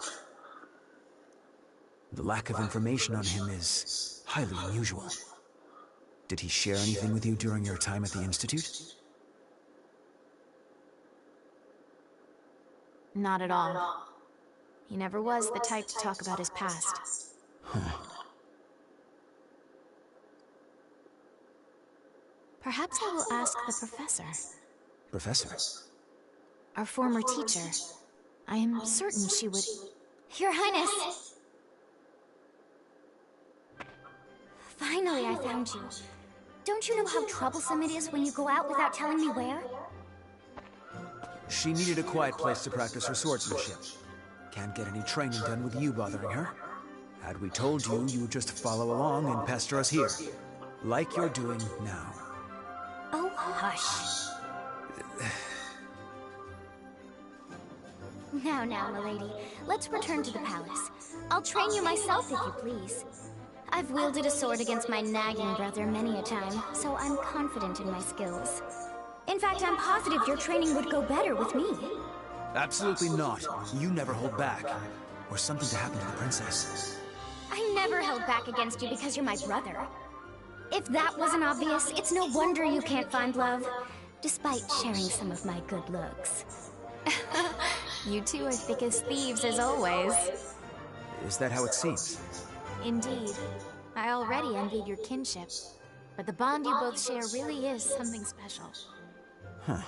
The lack of information on him is highly unusual. Did he share anything with you during your time at the Institute? Not at all. He never was the type to talk about his past. Perhaps I will ask the professor. Professor? Our former teacher. I am certain she would... Your Highness! Finally, I found you. Don't you know how troublesome it is when you go out without telling me where? She needed a quiet place to practice her swordsmanship. Can't get any training done with you bothering her. Had we told you, you would just follow along and pester us here. Like you're doing now. Oh, hush. Now, milady, let's return to the palace. I'll train you myself if you please. I've wielded a sword against my nagging brother many a time, so I'm confident in my skills. In fact, I'm positive your training would go better with me. Absolutely not. You never hold back. Or something to happen to the princess. I never held back against you because you're my brother. If that wasn't obvious, it's no wonder you can't find love, despite sharing some of my good looks. You two are thick as thieves, as always. Is that how it seems? Indeed. I already envied your kinship, but the bond you both share really is something special. Huh.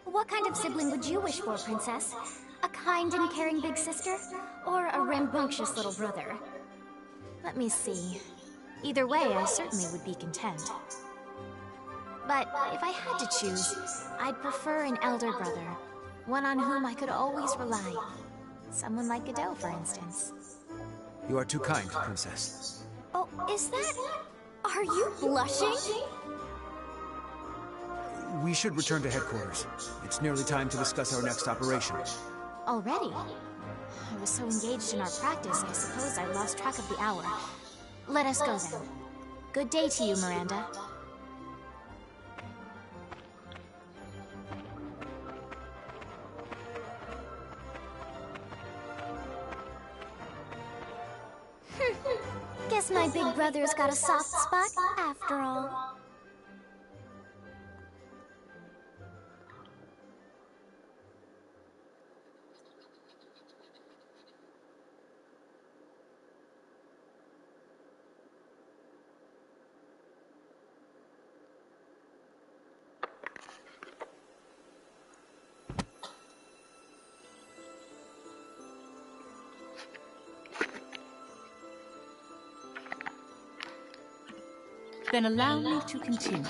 What kind of sibling would you wish for, Princess? A kind and caring big sister? Or a rambunctious little brother? Let me see. Either way, I certainly would be content. But if I had to choose, I'd prefer an elder brother. One on whom I could always rely. Someone like Godot, for instance. You are too kind, Princess. Oh, is that... Are you blushing? We should return to headquarters. It's nearly time to discuss our next operation. Already? I was so engaged in our practice, I suppose I lost track of the hour. Let us go then. Good day to you, Miranda. Guess my big brother's got a soft spot after all. Then allow me to continue.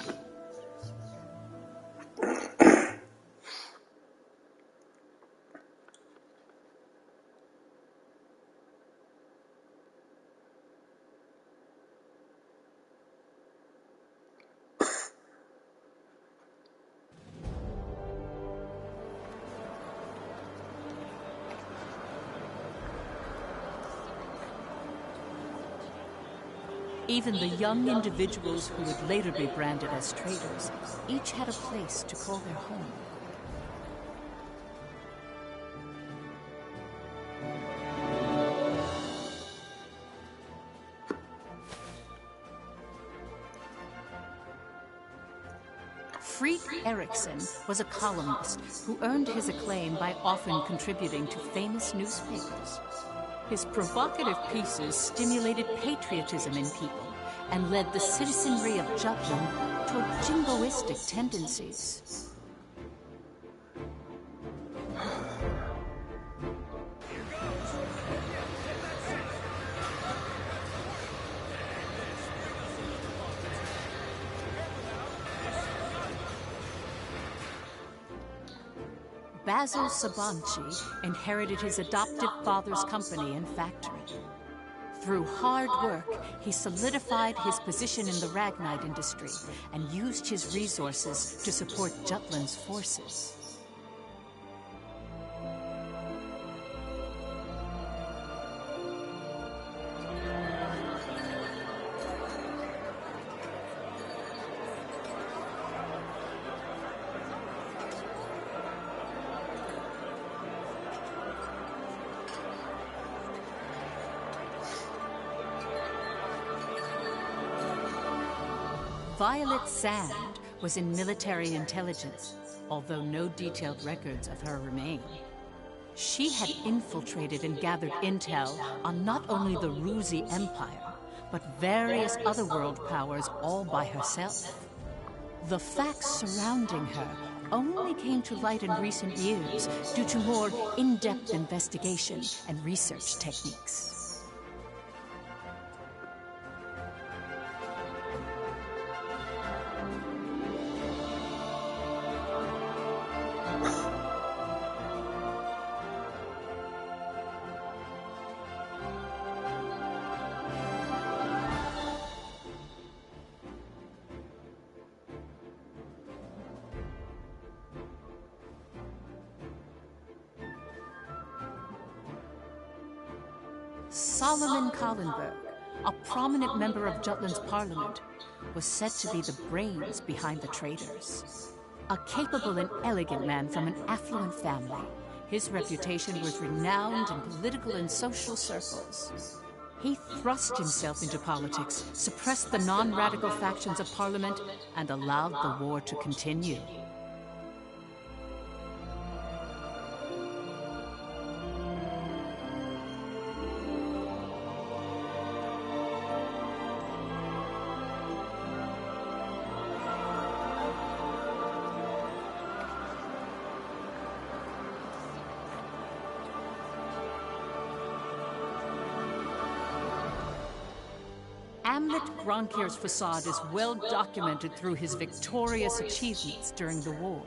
Even the young individuals who would later be branded as traitors, each had a place to call their home. Fried Eriksson was a columnist who earned his acclaim by often contributing to famous newspapers. His provocative pieces stimulated patriotism in people and led the citizenry of Jutland toward jingoistic tendencies. Basil Sabanci inherited his adoptive father's company and factory. Through hard work, he solidified his position in the Ragnite industry and used his resources to support Jutland's forces. Violet Sand was in military intelligence, although no detailed records of her remain. She had infiltrated and gathered intel on not only the Ruzi Empire, but various other world powers all by herself. The facts surrounding her only came to light in recent years due to more in-depth investigation and research techniques. Solomon Kallenberg, a prominent member of Jutland's parliament, was said to be the brains behind the traitors. A capable and elegant man from an affluent family, his reputation was renowned in political and social circles. He thrust himself into politics, suppressed the non-radical factions of parliament, and allowed the war to continue. Amlet Gronkir's facade is well documented through his victorious achievements during the war.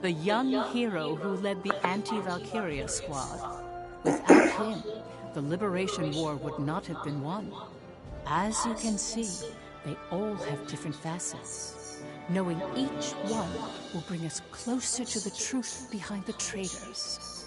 The young hero who led the anti-Valkyrie squad. Without him, the Liberation War would not have been won. As you can see, they all have different facets. Knowing each one will bring us closer to the truth behind the traitors.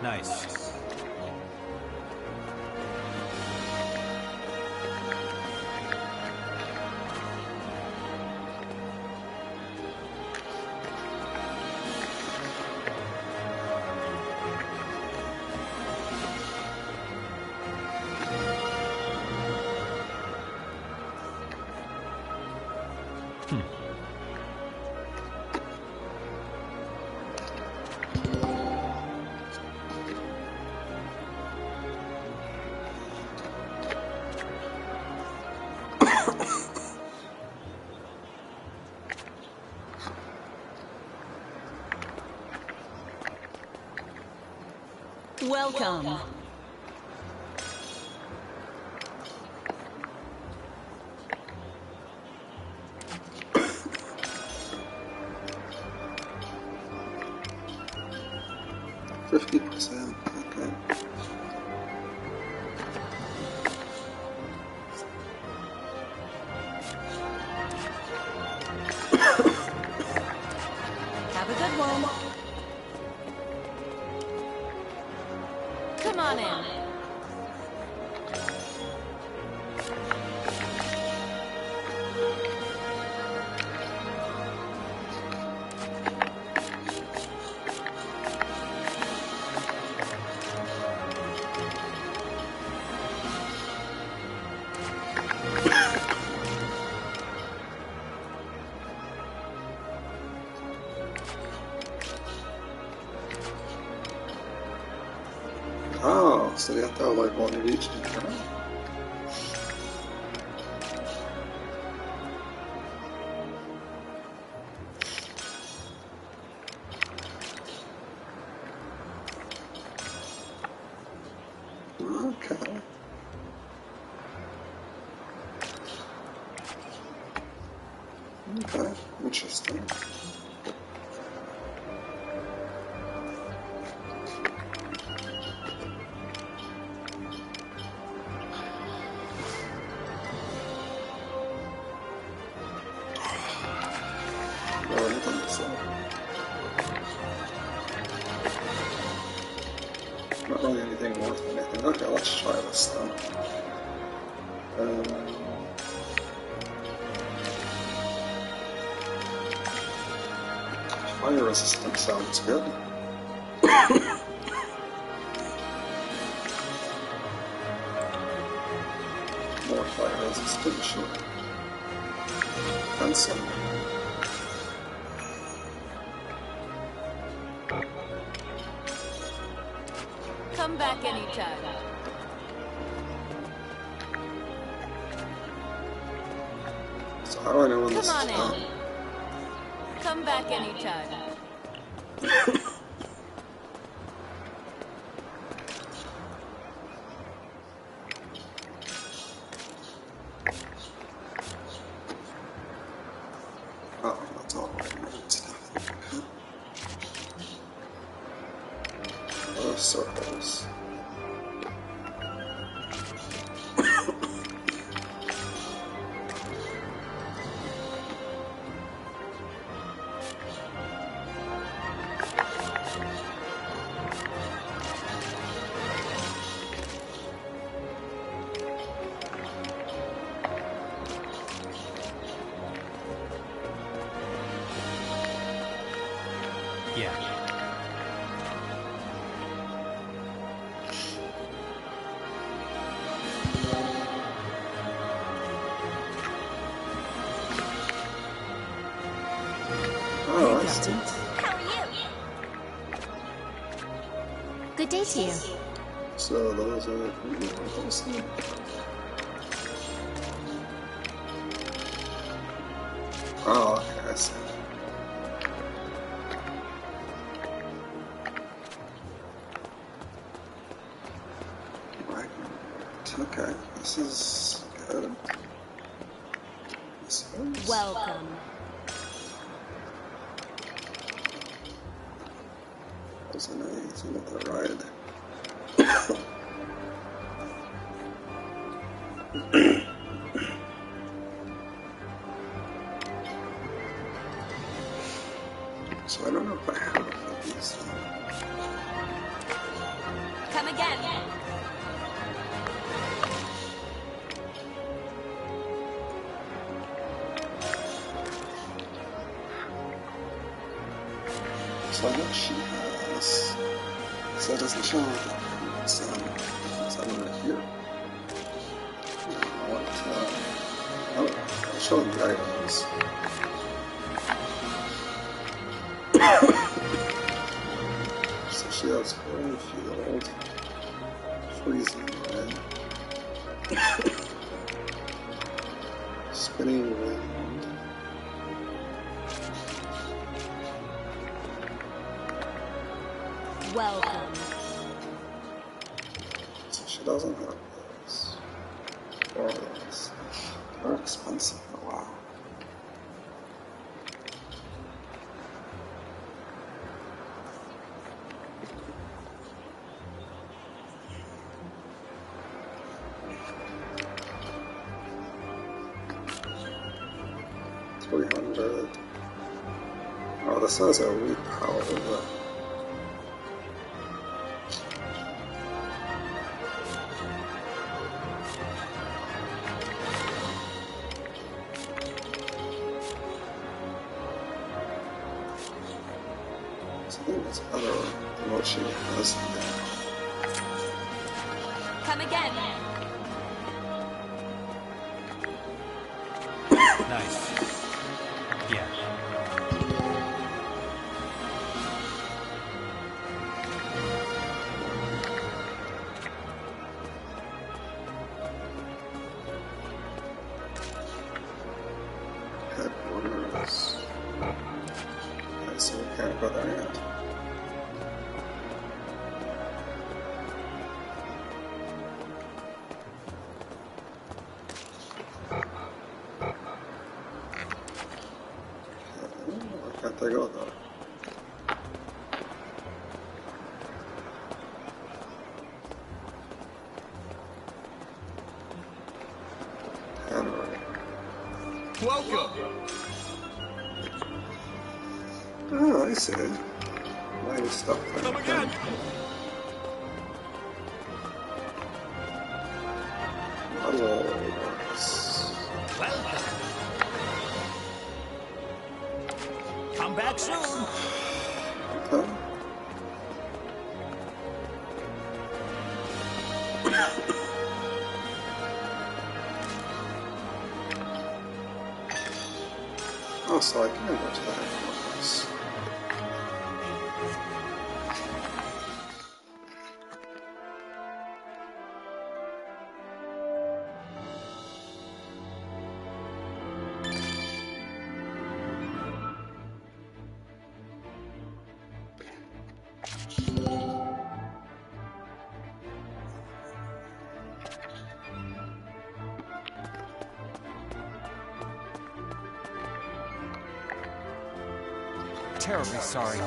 Nice. Welcome. 50%, okay. Have a good one. Come on in. Oh, so you have to have like one of each to turn. Okay. Okay, interesting. No, anything to say. Not really anything worth anything. Okay, let's try this then. Fire resistance sounds good. More fire resistance, sure. And some. Come back anytime. So how do I know when this Come is on done? in. Come back anytime. Oh, that's all right. Oh, circles. Yeah. Oh, Hey, I see. Captain. How are you? Good day to you. So those are oh, okay. see. Right. Okay, this is good. This is... Welcome. There's another ride. So I don't know if I have these. Come again. So I know she has. So it doesn't show it's right here. I want to. I'll show the items. So she has Cornfield, Freezing Red, Spinning Wind, Welcome. so she doesn't have those. Or those. They're expensive, oh wow. $300. Oh, this has a weak power, but I think it's better than what she has here. Come again. Nice. Yeah. Headquarters. Okay, so we can't go there yet. Why can't they go there? Henry. Welcome! Oh, I see. Nice stuff there. Come again! Welcome. Come back soon. Okay. Oh, so I can go to the headquarters. Terribly sorry.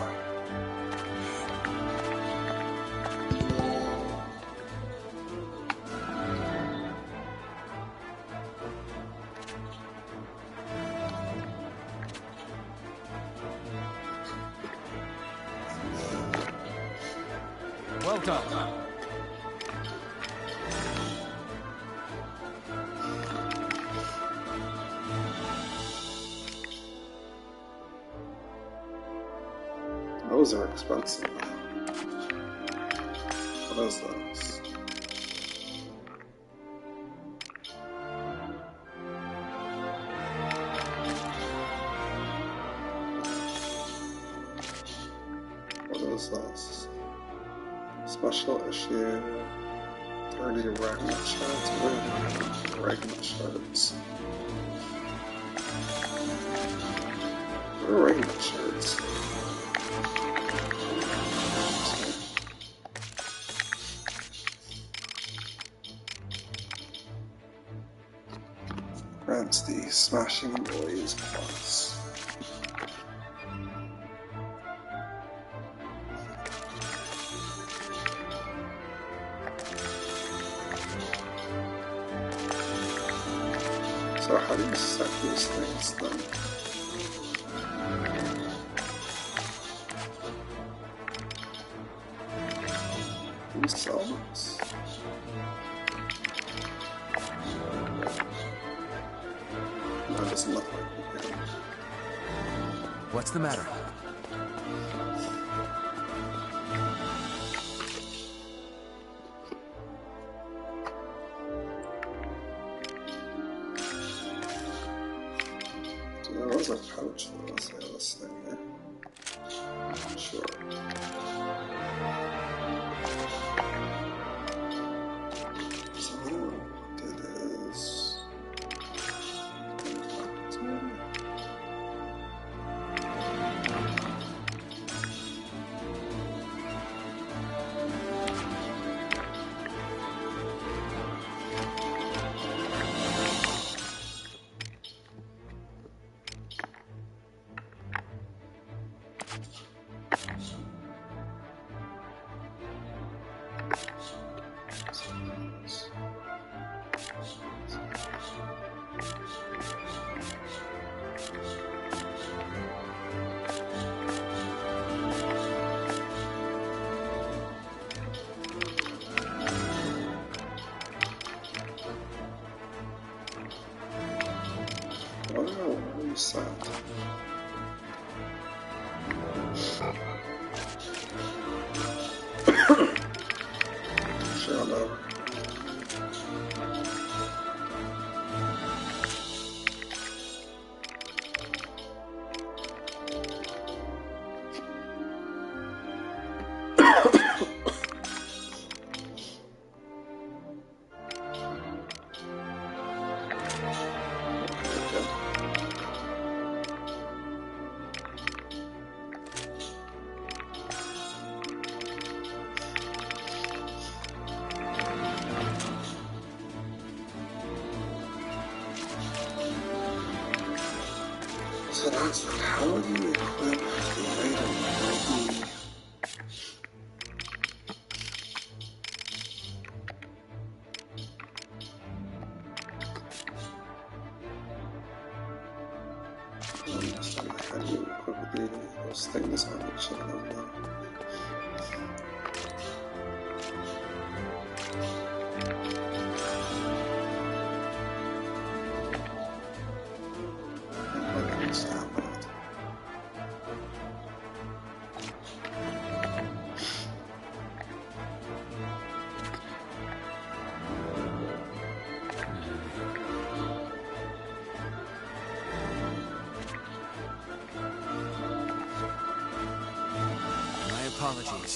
Well done. Those are expensive. What is those? What is this? Special issue 30 Ragna shards. What are Ragna shards? rain shirts. Grants the Smashing Boys class. So how do you set these things then? Do you sell this? No, it doesn't look like we can. What's the matter? There was a pouch that was the other thing there. Sure. So what it is. Oh, what are you sad? Sure, no. So that's how do you equip the item? How do you equip those things on each of them now? Apologies.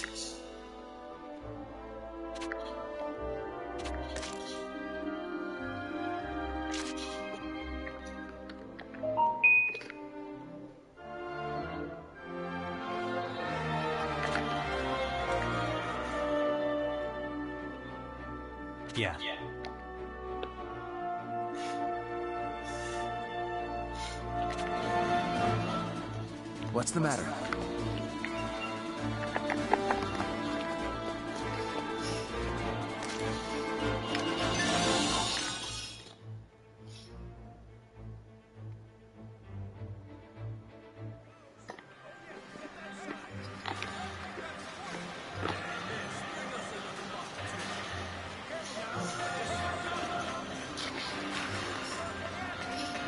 Yeah. What's the matter?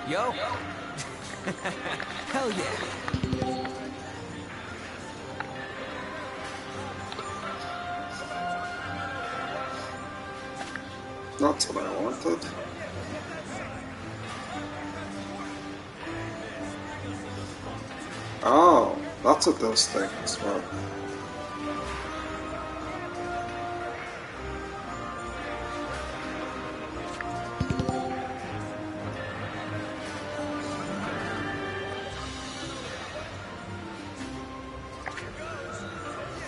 Yo! Hell yeah! That's what I wanted. Oh, that's what those things were.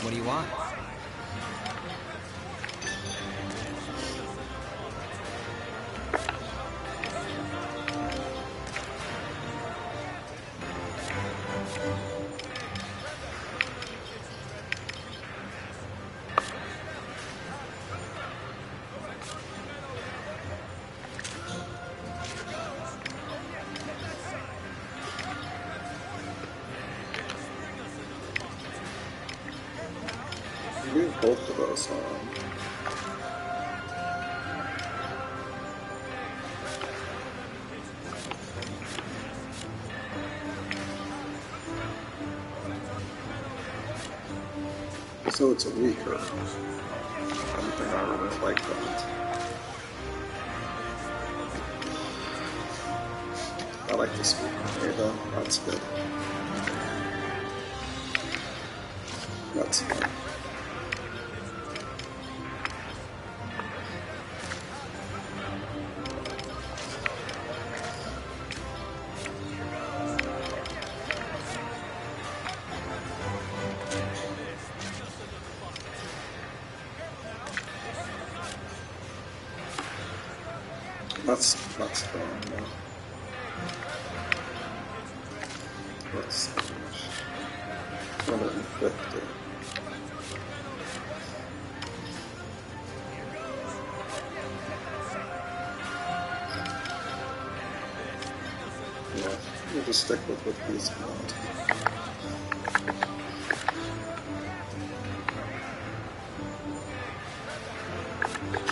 What do you want? Leave both of those on. So it's a weaker. I don't think I really like that. I like this weaker here though. That's good. That's fine. That's fine. Yeah. Let's see. 150. Yeah, we'll just stick with what he's got.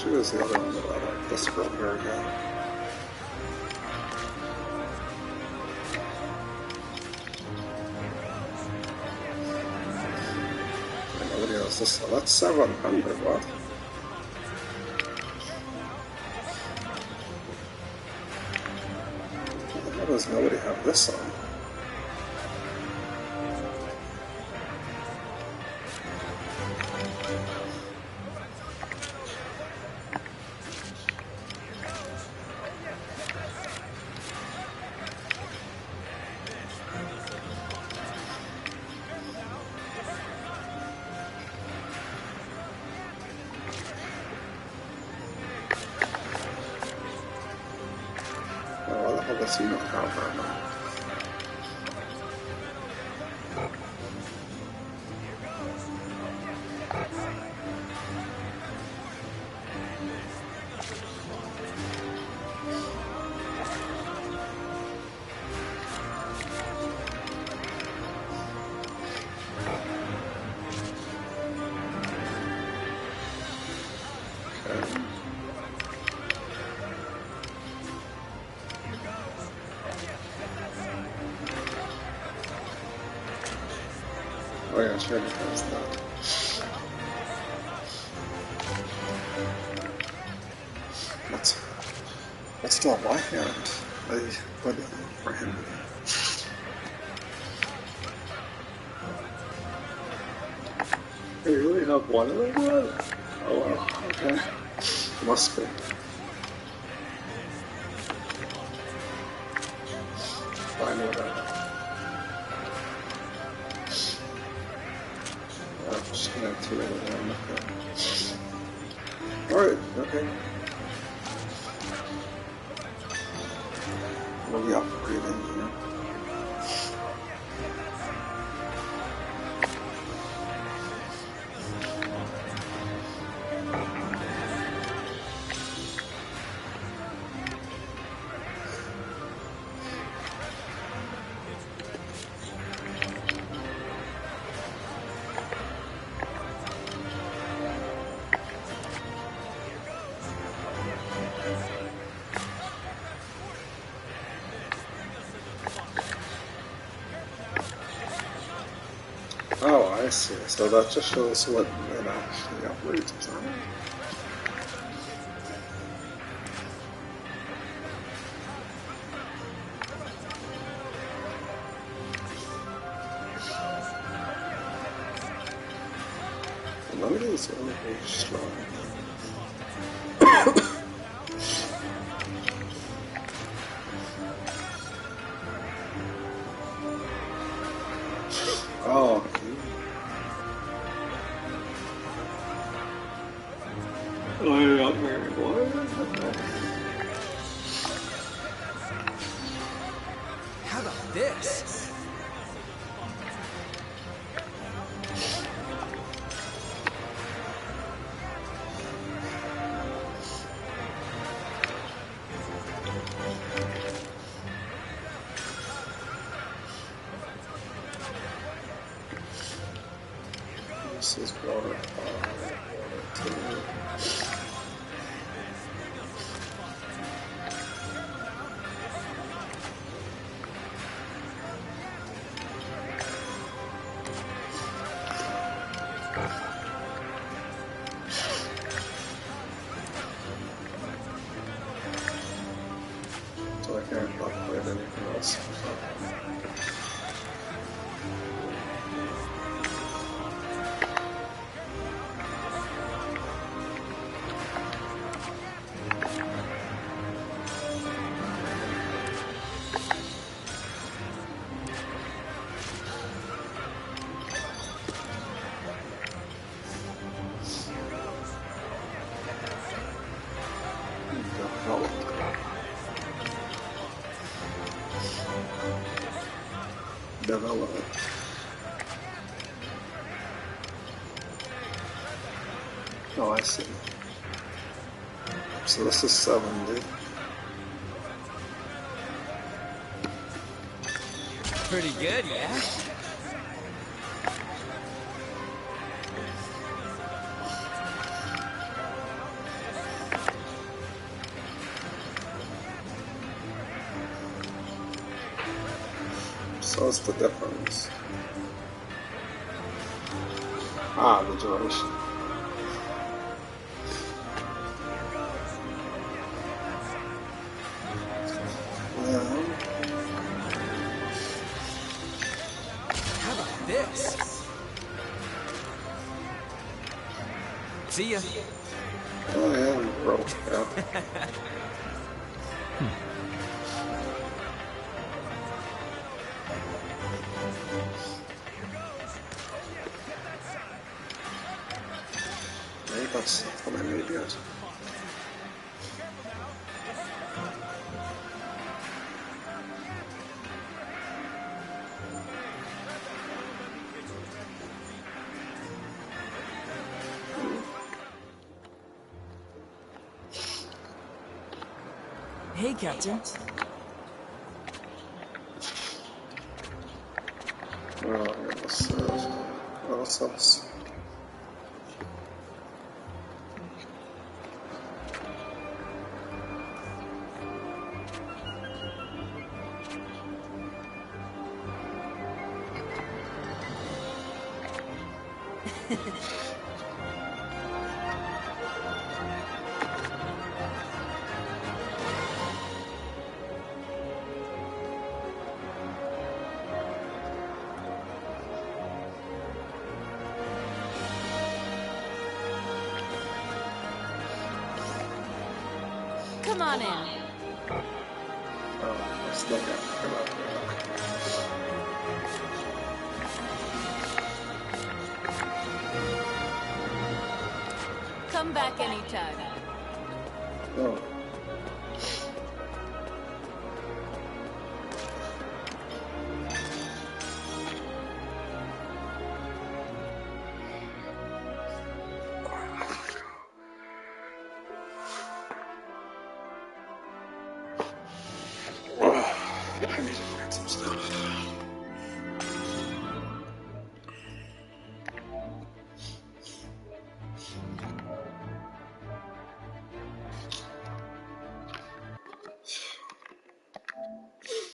She was the other one that I like. This girl here again. Nobody else. That's 700. What? How does nobody have this on? Why the hell does he not have that now? Oh yeah, sure has that. What's still on my hand? I put it for him. You really have one of them? Oh well, okay. Must be. Fine, whatever. I'm just gonna have two of them. Okay. Alright, okay. What are we upgrading here? Oh, I see. So that just shows what it actually upgrades, isn't it? None of these are really strong. Oh, This is water. So I can't upgrade anything else. Develop it. Oh, I see. So this is 70. Pretty good, yeah? So what's the difference? Ah, the duration. How about this? See ya. Oh yeah, we broke out. That's what I made yet. Hey, Captain. Oh, yeah, what's else? Come on in. Oh, let's look at it. Come back anytime. Oh. I need to get some stuff.